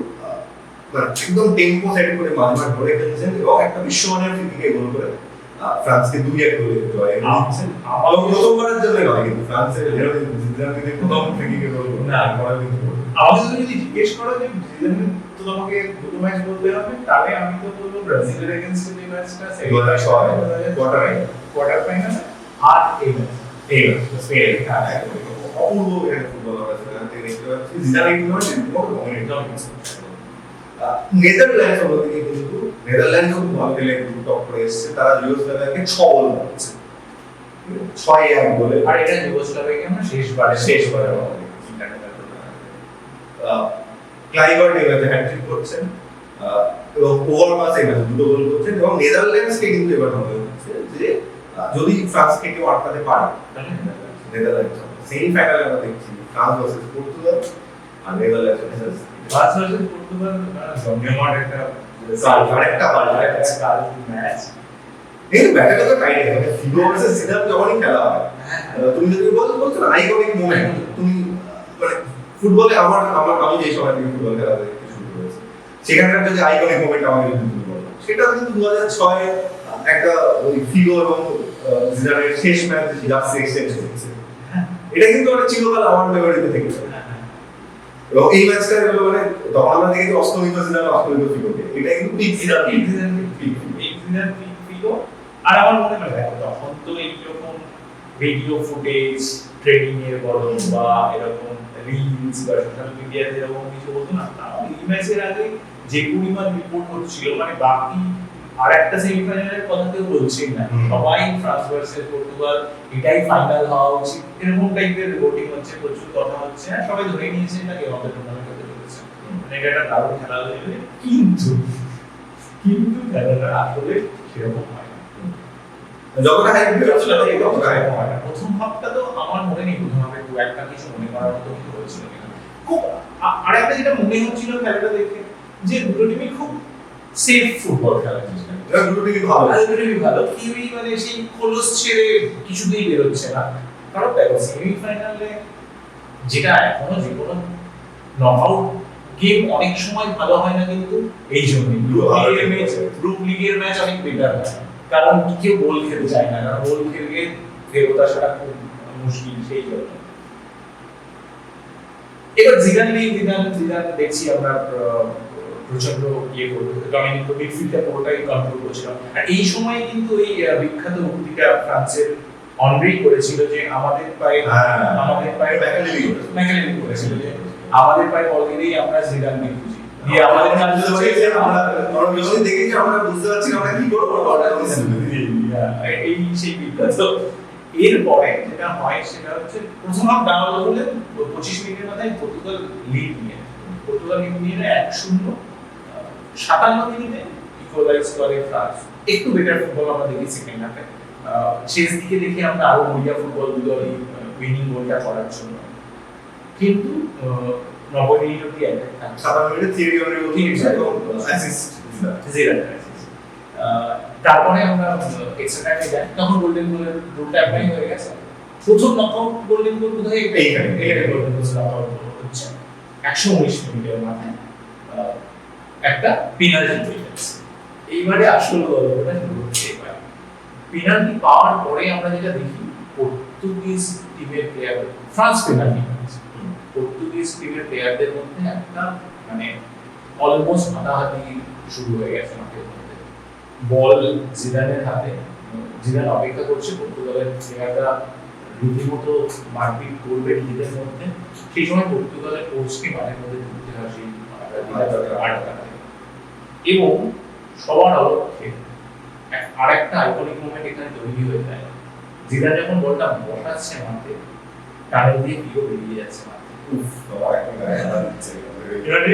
একদম টেম্পো সেট করে মাঝমাঠ ধরে খেলছেন এবং একটা বিশ্বমানের ফ্রি কিকে গোল করে ফ্রান্সকে 2-1 গোলে জয় এনেছে। আমার প্রথমবারের জন্য নয় কিন্তু ফ্রান্সের জিদানকে প্রথম ফ্রি কিকে গোল না। করা কিন্তু আমাকে যদি জিজ্ঞেস করো যে জিদানের তো তোমাকে দুটো ম্যাচ বলতে হবে, তাহলে আমি তো বলবো ব্রাজিলের এগেইনস্ট এই ম্যাচটা 2006 কোয়ার্টার ফাইনাল আর এই ম্যাচ স্পেন। অপূর্ব একটা ফুটবলার আছে দেখতে পাচ্ছি জিদান এই টুর্নামেন্টে নেদারল্যান্ডস অন্যদিকে কিন্তু নেদারল্যান্ডস খুব ভালো খেলে কিন্তু টপ করে এসেছে, তারা ইউগোস্লাভিয়াকে 6 গোল মারছে 6-1 গোলে। আর এটা যুগোস্লাভিয়াকে আমরা শেষবারে ক্লাইভার্ট এই ম্যাচে হ্যাটট্রিক করছেন এবং ওভারমাস এই ম্যাচে 2 গোল করছেন এবং নেদারল্যান্ডসকে কিন্তু এবার মনে হচ্ছে যে যদি ফ্রান্সকে কেউ আটকাতে পারে নেদারল্যান্ডস সেমিফাইনালে আমরা দেখছি ফ্রান্স ভার্সেস পর্তুগাল আর Netherlands versus France versus Portugal জমজমাট একটা ম্যাচ। এই ব্যাটেলটা তো টাইট আছে, ফিগো ভার্সেস জিদান যখনই খেলা হয় তুমি যদি বলছো না আইকনিক মোমেন্ট, তুমি মানে ফুটবলে আমি যে সময় থেকে ফুটবল খেলা দেখতে শুরু করেছি সেখানকার যদি আইকনিক মোমেন্ট আমাকে যদি তুমি বলো, সেটা কিন্তু 2006 একটা ওই ফিগো এবং জিদানের শেষ ম্যাচ জাস্ট এক্সচেঞ্জ হয়েছে, এটা কিন্তু অনেক চিরকাল আমার মেমোরিতে থেকে যাবে। এবং এই ম্যাচটা হলো মানে তখন আমরা দেখি অষ্টমিত জিদান অষ্টমিত ফিগোকে, এটা কিন্তু পিক জিদান ফিগো। আর আমার মনে হয় দেখো তখন তো এইরকম ভিডিও ফুটেজ ট্রেনিং এর বলো বা এরকম রিলস বা সোশ্যাল মিডিয়াতে এরকম কিছু হতো না। এই ম্যাচের আগে যে পরিমাণ রিপোর্ট হচ্ছিল মানে বাকি আর একটা সেমিফাইনালের কথা কেউ বলছেই না, সবাই ফ্রান্স ভার্সেস পর্তুগাল এটাই ফাইনাল হওয়া উচিত এরকম টাইপের রিপোর্টিং হচ্ছে, প্রচুর কথা হচ্ছে, হ্যাঁ সবাই ধরে নিয়েছে না কেউ আমাদের টুর্নামেন্ট হতে চলেছে, মানে এটা একটা দারুণ খেলা হয়ে যাবে। কিন্তু খেলাটা আসলে সেরকম হয় না, যতটা হাইপ দিয়েছিল ততটা হাইপ হয় না। প্রথম ভাবটা তো আমার মনে নেই প্রথম ভাবে খুব একটা কিছু মনে করার মতো কিছু হয়েছিল কিনা। খুব আর একটা যেটা মনে হচ্ছিল খেলাটা দেখে যে দুটো টিমই খুব সেফ ফুটবল খেলা চেষ্টা করছে, দুটো টিমই ভালো ভালো কেউই মানে সেই খোলস ছেড়ে কিছুতেই বেরোচ্ছে না। কারণ দেখো সেমিফাইনালে যেটা এখনো যে কোনো নকআউট গেম অনেক সময় ভালো হয় না, কিন্তু এই জন্য গ্রুপ লিগের ম্যাচ অনেক বেটার হয়, কারণ কেউ গোল খেলতে চায় না, কারণ গোল খেললে ফেরত আসাটা খুব মুশকিল। সেই জন্য এবার জিদান দেখছি আমরা প্রচন্ড ইয়ে করতে, আমি কিন্তু মিডফিল্ডটা পুরোটাই কন্ট্রোল করছিলাম। আর এই সময় কিন্তু এই বিখ্যাত উক্তিটা ফ্রান্সের অনরি করেছিল যে আমাদের পায়ে ম্যাকালেলি করেছিল যে আমাদের পায়ে বল দিলেই আমরা জিদানকে খুঁজি, দিয়ে আমাদের কাজ হচ্ছে যে আমরা যখন দেখেছি আমরা বুঝতে পারছি না আমরা কি করব, এই সেই বিখ্যাত। এরপরে যেটা হয় সেটা হচ্ছে প্রথম হাফ ডাউন হলে 25 মিনিটের মাথায় পর্তুগাল লিড নিয়ে 1-0 57 মিনিটে ইকুয়ালাইজ করে ফ্রান্স। একটু বেটার ফুটবল আমরা দেখি সেকেন্ড হাফে, শেষ দিকে দেখি আমরা আরো মরিয়া ফুটবল দুটো উইনিং গোলটা করার জন্য, কিন্তু 90 মিনিট অবধি অ্যাটাক থাকে, 7 মিনিটে থিওরি অ্যাসিস্ট তারপরে আমরা এক্সট্রা টাইমে যাই, তখন গোল্ডেন গোলের রুলটা অ্যাপ্লাই হয়ে গেছে। প্রথম নকআউট গোল্ডেন গোল কোথায় এইখানে গোল্ডেন গোল নকআউট হচ্ছে 119 মিনিটের মাথায় একটা পেনাল্টি পেয়েছে। এইবারে আসল গল্পটা শুরু হচ্ছে। এবার পেনাল্টি পাওয়ার পরে আমরা যেটা দেখি পর্তুগিজ টিমের প্লেয়ার ফ্রান্স পেনাল্টি পেয়েছে, পর্তুগিজ টিমের প্লেয়ারদের মধ্যে একটা মানে অলমোস্ট হাতাহাতি শুরু হয়ে গেছে মাঠের মধ্যে। বল জিদানের হাতে, জিদান অপেক্ষা করছে পর্তুগালের প্লেয়াররা রীতিমতো মারপিট করবে নিজেদের মধ্যে। সেই সময় পর্তুগালের কোচকে মাঠের মধ্যে ঢুকতে হয় সেই আটকাতে, এবং সবার অলক্ষ্যে আরেকটা আইকনিক মোমেন্ট এখানে তৈরি হয়ে যায়। জিদান যখন বলটা বসাচ্ছে মাঠে, টানেল দিয়ে ফিগো বেরিয়ে যাচ্ছে মাঠে।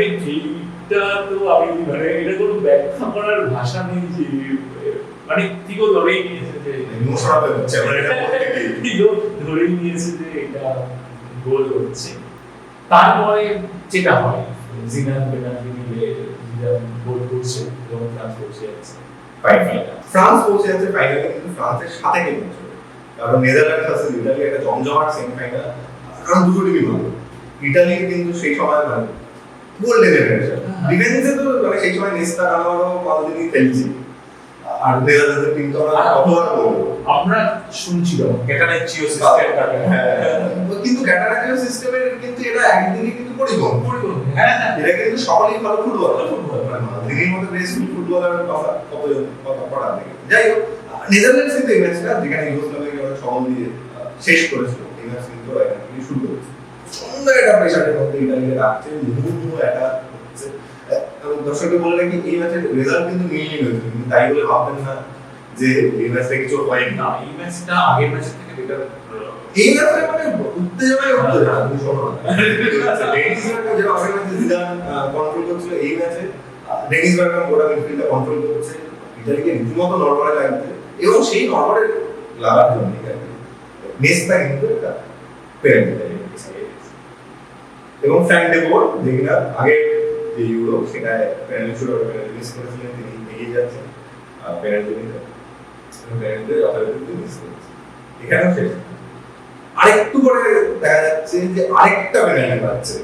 এইটা তো আমি মানে এটা কোনো ব্যাখ্যা করার ভাষা নেই যে মানে ফিগো ধরেই নিয়েছে যে ফিগো ধরেই নিয়েছে যে এটা গোল হচ্ছে। তারপরে যেটা হয় জিদান পেনাল্টি নিয়ে জিদান গোল করছে এবং ফ্রান্স পৌঁছে যাচ্ছে ফাইনালে। কিন্তু ফ্রান্সের সাথে কে পৌঁছবে, কারণ নেদারল্যান্ডস আছে ইতালি, একটা জমজমাট সেমিফাইনাল, কারণ দুটো টিমই ভালো। ইতালি কিন্তু সেই সময় মানে গোল্ডেন জেনারেশন ডিফেন্সে তো মানে সেই সময় নেস্তা কানামারও কতদিনই খেলছে, আর নেদারল্যান্ডসের টিম তো আমরা কতবার বলবো। আমরা শুনছি যখন ক্যাটানাচিও সিস্টেমটাকে, কিন্তু ক্যাটারাচিও সিস্টেমের কিন্তু এটা একদিকে কিন্তু পরিবর্তন। হ্যাঁ এটা কিন্তু সকলেই ভালো ফুটবল, ফুটবল মানে মাদ্রিদের মতো গ্রেসফুল ফুটবলারের কথা কত পড়া দেখে। যাই হোক, নেদারল্যান্ডস কিন্তু এই ম্যাচটা যেখানে ইউগোস্লাভিয়াকে ওরা সবল দিয়ে শেষ করেছিল, এই ম্যাচ কিন্তু ওরা এখান থেকে শুরু করেছে। সুন্দর একটা প্রেশারের মধ্যে ইতালিকে রাখছে, মুহূর্মুহ একটা হচ্ছে। এবং দর্শককে বলে রাখি, এই ম্যাচের রেজাল্ট কিন্তু মিলিয়ে হয়েছিল, কিন্তু তাই বলে ভাববেন না যে এই ম্যাচটা কিছু হয়নি। না, এই ম্যাচটা আগের ম্যাচের থেকে বেটার। এই ম্যাচে মানে উত্তেজনায় তুমি শোনো না, ডেনিস বার্গকাম যেটা আগের ম্যাচে জিদান কন্ট্রোল করছিল, এই ম্যাচে ডেনিস বার্গকাম গোটা মিডফিল্ডটা কন্ট্রোল করছে, ইতালিকে রীতিমতো নড়বড়ে লাগছে। এবং সেই নড়বড়ে লাগার জন্য মেসটা কিন্তু একটা পেনাল্টি এবং ফ্র্যাঙ্ক ডে বোর, যে কিনা আগে যে ইউরো সেটায় penalty shoot out penalty miss করেছিলেন, তিনি এগিয়ে যাচ্ছেন পেনাল্টি নিতে, পেনাল্টি যথারীতি মিস করেছেন। এখানেও শেষ, আরেকটু পরে দেখা যাচ্ছে যে আরেকটা পেনাল্টি পাচ্ছে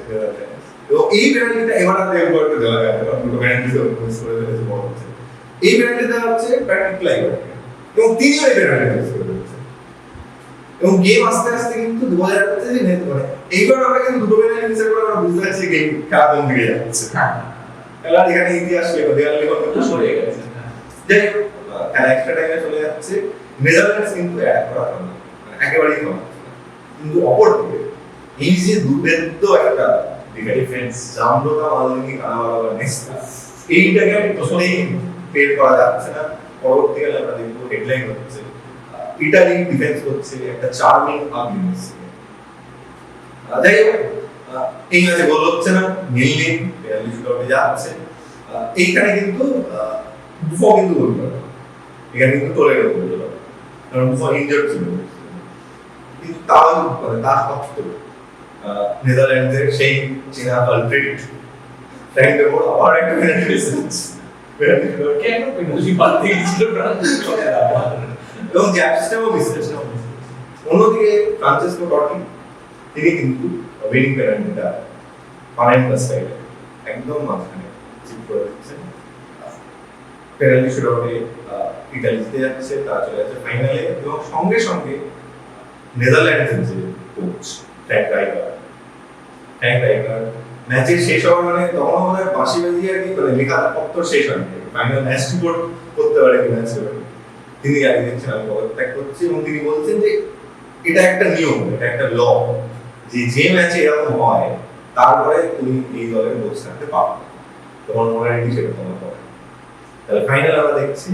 এবং এই পেনাল্টিটা এবার আর দেওয়া দেওয়া যাবে না, দুটো পেনাল্টি মিস করে ফেলেছে বড় হচ্ছে। এই পেনাল্টি দেওয়া হচ্ছে প্যাট্রিক ক্লাইভার্টকে এবং তিনিও এই পেনাল্টি মিস করে ফেলেছে। এবং গেম আস্তে আস্তে কিন্তু বোঝা যাচ্ছে যে মানে এইবার আমরা কিন্তু দুটো পেনাল্টি মিস করে আমরা বুঝতে পারছি গেম খেলা কোন দিকে যাচ্ছে। খেলা এখানে ইতিহাস লেখা দেওয়াল লেখা শুরু হয়ে গেছে। যাই হোক, খেলা এক্সট্রা টাইমে চলে যাচ্ছে। নেদারল্যান্ডস কিন্তু অ্যাটাক করা হলো না, একেবারেই কম। কিন্তু অপরদিকে এই যে দুর্ভেদ্য একটা ডিফেন্স, জামরোদা মালদিনি কানাভারা নেস্তা, এইটাকে প্রশ্নেই পের করা যাচ্ছে না। পরবর্তীকালে আমরা দেখবো হেডলাইন হচ্ছে ইটালি ডিফেন্স করছে একটা চার্মিং আর্গুমেন্ট। যাই হোক, এই ম্যাচে গোল হচ্ছে না, মিলনি পেনাল্টি শুটআউটে যাচ্ছে। এইখানে কিন্তু বুফো কিন্তু গোল করে, এখানে কিন্তু টোলেরো গোল করে, কারণ বুফো ইনজার্ড ছিল। কিন্তু তাও মানে তার সত্ত্বেও নেদারল্যান্ডসের সেই চেনা কালপ্রিট ফ্র্যাঙ্ক ডে বোর আবার একটা পেনাল্টি মিস কেন পেনাল্টি পাল্টে গিয়েছিল এবং জ্যাপসটাও মিস করেছে। অন্যদিকে ফ্রান্সেসকো টটি, তিনি কিন্তু উইনিং পেনাল্টিটা পারেন স্টাইলে একদম মাঝখানে চিপ করে দিচ্ছেন। পেনাল্টি শুটআউটে ইতালি জিতে যাচ্ছে, তারা চলে যাচ্ছে ফাইনালে। এবং সঙ্গে সঙ্গে নেদারল্যান্ডসের যে কোচ ফ্র্যাঙ্ক রাইকার্ড ম্যাচের শেষ হওয়ার মানে তখন আমাদের বাঁশি বাজিয়ে আর কি মানে লেখা পত্র শেষ হয়নি, ফাইনাল ম্যাচ রিপোর্ট করতে পারে কি ম্যাচ রিপোর্ট তিনি আগে দিচ্ছেন আমি পদত্যাগ করছি। এবং তিনি বলছেন যে এটা একটা নিয়ম, এটা একটা ল, যে ম্যাচে এরকম হয় তারপরে তুমি এই দলের কোচ থাকতে পারো, তোমার মোরালিটি সেটা তোমার হবে। তাহলে ফাইনাল আমরা দেখছি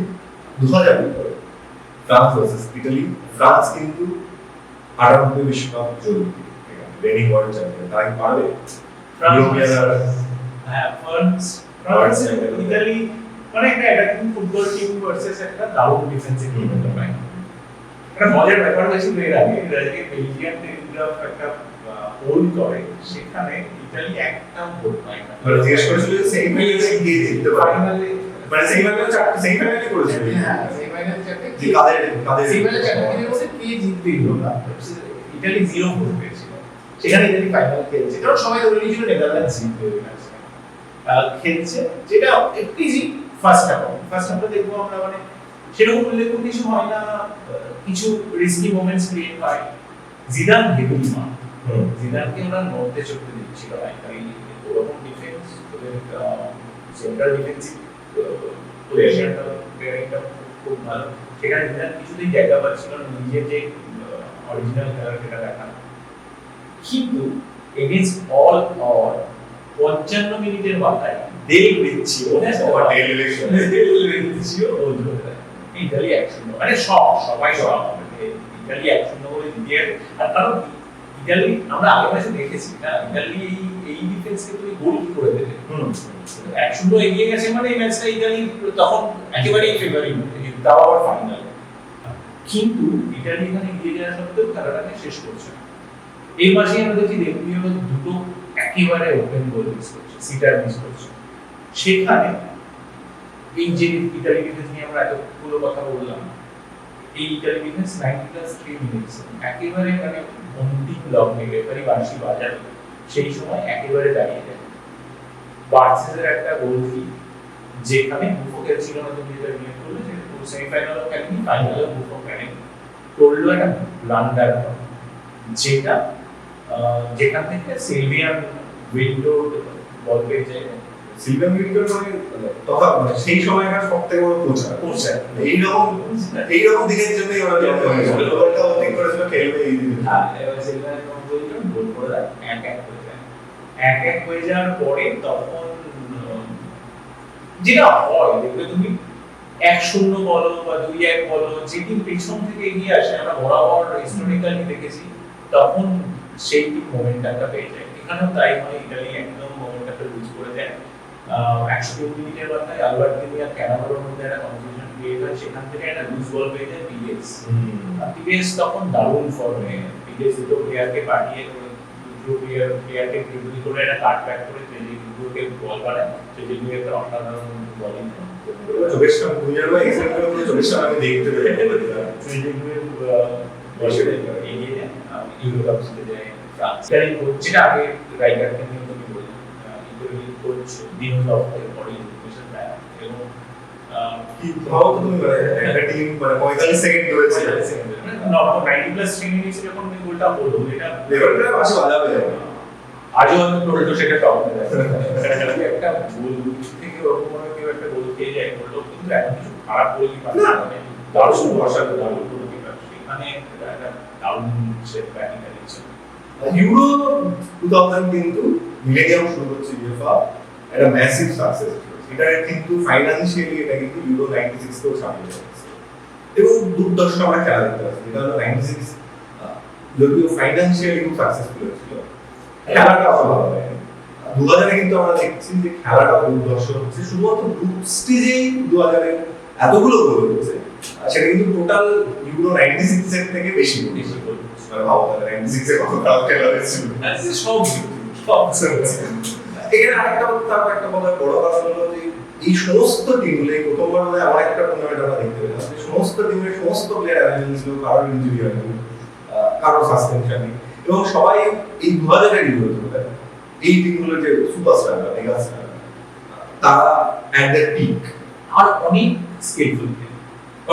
2000 পরে ফ্রান্স ভার্সেস ইটালি। ফ্রান্স কিন্তু 98 বিশ্বকাপ জয়ী, রেনিং ওয়ার্ল্ড চ্যাম্পিয়ন, তারা কি পারবে? ইতালি মানে একটা অ্যাটাকিং ফুটবল টিম ভার্সেস একটা দারুণ ডিফেন্সিভ টিম হতে পারে। একটা মজার ব্যাপার হয়েছিল এর আগে, বেলজিয়াম টেলিগ্রাফ একটা পোল করে, সেখানে ইতালি একটা ভোট পায় না। মানে জিজ্ঞেস করেছিল সেমিফাইনালে কে জিততে পারে, মানে সেমিফাইনালে করেছিল হ্যাঁ সেমিফাইনালে চারটে যে কাদের সেমিফাইনালে চারটে বলতে কে জিতবে এলো না, ইতালি 0 ভোট পেয়েছিল। সেখানে ইতালি ফাইনাল খেলছে, কারণ সবাই ধরে নিয়েছিল নেদারল্যান্ডস জিতবে ওই ম্যাচটা। খেলছে যেটা একটু ইজি। ফার্স্ট হাফে দেখবো আমরা মানে সেরকম উল্লেখযোগ্য কিছু হয় না, কিছু রিস্কি মোমেন্টস ক্রিয়েট হয়। জিদান হেভিলি মা, জিদানকে ওরা নড়তে চড়তে দিচ্ছিল না, ইতালি ওরকম ডিফেন্স, ওদের সেন্ট্রাল ডিফেন্সিভ পজিশনটা খুব ভালো। সেখানে জিদান কিছুতেই জায়গা পাচ্ছিল না নিজের যে অরিজিনাল খেলার সেটা দেখানো। কিন্তু এগেইনস্ট অল অর 55 মিনিটের মাথায় ডেল রিচিও গোল করে দেয়। ইতালি 1-0 মানে সবাই ইতালি 1-0 করে দিয়ে। আর কারণ ইতালি আমরা আগের ম্যাচে দেখেছি না, ইতালি এই ডিফেন্সকে তুমি গোল কি করে দেবে। 1-0 এগিয়ে গেছে মানে এই ম্যাচটা ইতালি তখন একেবারেই ফেভারিট, তাও আবার ফাইনালে। কিন্তু ইতালি এখানে এগিয়ে যাওয়া সত্ত্বেও খেলাটাকে শেষ করছে না। এই মাসে আমরা দেখি দেবীয় দুটো একেবারে ওপেন গোল মিস করছে, সিটার মিস করছে। সেখানে এই যে ইতালি ডিফেন্স নিয়ে আমরা এতগুলো কথা বললাম, এই ইতালি ডিফেন্স 90+3 মিনিটস একেবারে মানে অন্তিম লগ্নে রেফারি বাঁশি বাজার সেই সময় একেবারে দাঁড়িয়ে যায়। বার্সেসের একটা গোল কি যেখানে বুফো খেলছিল না, তুমি যেটা উল্লেখ করলে যে সেমিফাইনালও খেলেনি, ফাইনালেও প্রথম খেলেনি, করলো একটা ব্লান্ডার, যেটা যেখান থেকে সিলভিয়ান উইন্ডো বল পেয়ে যায়। সিলভার উইন্ডোর মানে সেই সময়কার সবথেকে বড় কোচ এইরকম দিনের জন্যই ওরা জন্ম হয়েছিল। ওটা ঠিক করেছিল খেলবে এই দিনে। হ্যাঁ, এবার সিলভিয়ান উইন্ডো গোল করে দেয়, 1-1 হয়ে যায়। 1-1 হয়ে যাওয়ার পরে তখন যেটা হয় দেখবে তুমি 1-0 বলো বা 2-1 বলো, যে টিম পেছন থেকে এগিয়ে আসে, আমরা বরাবর হিস্টোরিক্যালি দেখেছি, তখন সেই টিম মোমেন্টামটা পেয়ে যায়। এখানেও তাই হয়, ইতালি একদম মোমেন্টামটা লুজ করে দেয়। 103 মিনিটের মাথায় আলবার্টিনি আর ক্যানাভারোর মধ্যে একটা কনফিউশন ক্রিয়েট হয়, সেখান থেকে একটা লুজ বল পেয়ে যায় পিএস। পিএস তখন দারুণ ফর্মে, পিএস দুটো প্লেয়ারকে পাঠিয়ে দুটো প্লেয়ারকে ড্রিবল করে একটা কাট ব্যাক করে দুটোকে বল বাড়ায়, সেগুলো একটা অসাধারণ বলিং। চোখের সামনে দুনিয়ার ভাই এক্সাম্পল করে চোখের সামনে আমি দেখতে পেলাম। এগিয়ে যায়, ইউরো কাপ জিতে যায় ফ্রান্স। ইতালি কোচ, যেটা আগে রাইকারকে নিয়ে তুমি বললে, ইতালি কোচ দিনোজফ এর পরে ইনফরমেশন দেয়, এবং কি ভাও তো তুমি মানে একটা টিম মানে 45 সেকেন্ড রয়েছে, 90+ মিনিটে যখন ওই গোলটা হলো, এটা লেভেলটা পাশে বাজাবে। আজও হয়তো টোটাল সেটা টপ দেয়। একটা গোল থেকে ওরকম মনে কেউ একটা গোল খেয়ে যায়, গোলটা কিন্তু এমন কিছু খারাপ গোলই পায় না, দারুণ বসার দারুণ গোল কিপার, সেখানে একটা দারুণ সেট ব্যাটিং দিচ্ছে। ইউরো 2000 কিন্তু মিলেনিয়াম শুরু হচ্ছে ইউএফা একটা ম্যাসিভ সাকসেস। এটা কিন্তু ফাইনান্সিয়ালি এটা কিন্তু ইউরো 96 কেও সামনে যাচ্ছে এবং দুর্দর্শ আমরা খেলা দেখতে পাচ্ছি। এটা হলো 96 যদিও ফাইনান্সিয়ালি খুব সাকসেসফুল হয়েছিল, খেলাটা ভালো হয়। 2000 কিন্তু আমরা দেখছি যে খেলাটা দুর্দর্শ হচ্ছে, শুধুমাত্র গ্রুপ স্টেজেই 2000 এতগুলো গোল হচ্ছে, সেটা কিন্তু টোটাল ইউরো 96 এর থেকে বেশি গোল। মানে ভাবো 96 এ কত খারাপ খেলা হয়েছিল। এখানে আরেকটা কথা বড় কথা হলো যে এই সমস্ত টিমগুলো প্রথমবার মানে আমার একটা টুর্নামেন্ট আমরা দেখতে পেলাম যে সমস্ত টিমের সমস্ত প্লেয়ার অ্যাভেলেবল ছিল, কারোর ইনজুরি হয়নি, কারোর সাসপেনশন নেই, এবং সবাই এই 2000 এর ইউরো খেলে এই টিমগুলোর যে সুপারস্টার বা মেগাস্টার তারা অ্যাট দ্য পিক আর অনেক স্কিলফুল,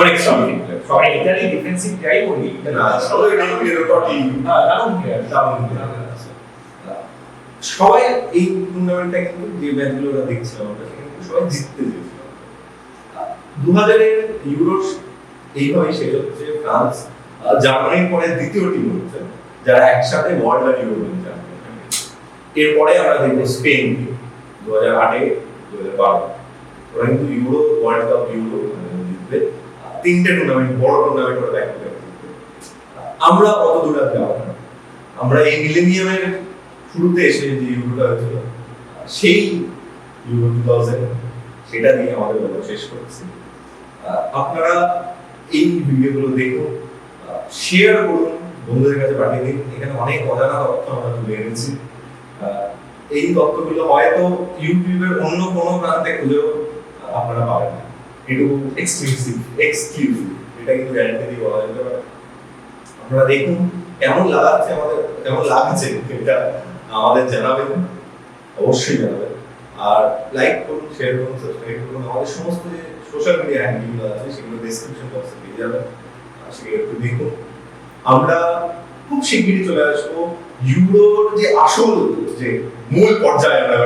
অনেক স্ট্রং। সবাই ইতালি ডিফেন্সিভ যাই বলি না সবাই টিমের টটি দারুণ প্লেয়ার, দারুণ সবাই এই টুর্নামেন্টটা কিন্তু যে ম্যাচগুলো আমরা দেখছিলাম আমরা সেখানে সবাই জিততে চেয়েছিল। 2000 এর ইউরো এইভাবেই শেষ হচ্ছে। ফ্রান্স জার্মানির পরে দ্বিতীয় টিম হচ্ছে যারা একসাথে ওয়ার্ল্ড আর ইউরো চ্যাম্পিয়ন। এরপরে আমরা দেখবো স্পেন 2008 2012, ওরা কিন্তু ইউরো ওয়ার্ল্ড কাপ ইউরো জিতবে, তিনটে টুর্নামেন্ট বড় টুর্নামেন্ট ওরা ব্যাক টু ব্যাক জিতবে। আমরা অত দূর আর যাবো না, আমরা এই মিলেনিয়ামের শুরুতে এসে যে ইউরোটা হয়েছিল সেই ইউরো 2000 সেটা নিয়ে আমাদের গল্প শেষ করছি। আপনারা এই ভিডিওগুলো দেখুন, শেয়ার করুন, বন্ধুদের কাছে পাঠিয়ে দিন। এখানে অনেক অজানা তথ্য আমরা তুলে এনেছি। এই তথ্যগুলো হয়তো ইউটিউবের অন্য কোনো প্রান্তে খুঁজেও আপনারা পাবেন না, একটু এক্সক্লুসিভ এটা কিন্তু গ্যারান্টি দিয়ে বলা যেতে পারে। আপনারা দেখুন কেমন লাগছে এটা আমাদের জানাবেন, অবশ্যই জানাবেন। আর লাইক করুন, শেয়ার করুন, সাবস্ক্রাইব করুন। আমাদের সমস্ত যে সোশ্যাল মিডিয়া হ্যান্ডেলগুলো আছে সেগুলো ডেসক্রিপশন বক্সে পেয়ে যাবেন, সেগুলো একটু দেখুন। আমরা খুব শিগগিরই চলে আসবো ইউরোর যে আসল যে মূল পর্যায়ে আমরা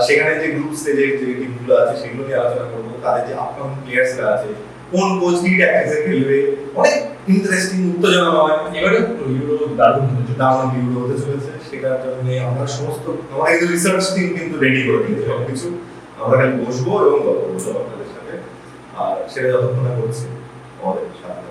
সেখানে যে গ্রুপ স্টেজের যে টিমগুলো আছে সেগুলো নিয়ে আলোচনা করবো, তাদের যে আপকামিং প্লেয়ার্সরা আছে, কোন কোচ কি ট্যাকটিক্সে খেলবে, অনেক ইন্টারেস্টিং উত্তেজনা হয়। এবারে ইউরো দারুণ ইউরো হতে চলেছে, সেটার জন্য আমরা সমস্ত আমাদের কিন্তু রিসার্চ টিম কিন্তু রেডি করে দিয়েছে সবকিছু। আমরা খালি বসবো এবং গল্প করবো আপনাদের সাথে, আর সেটা যতক্ষণ না করছি আমাদের সাথে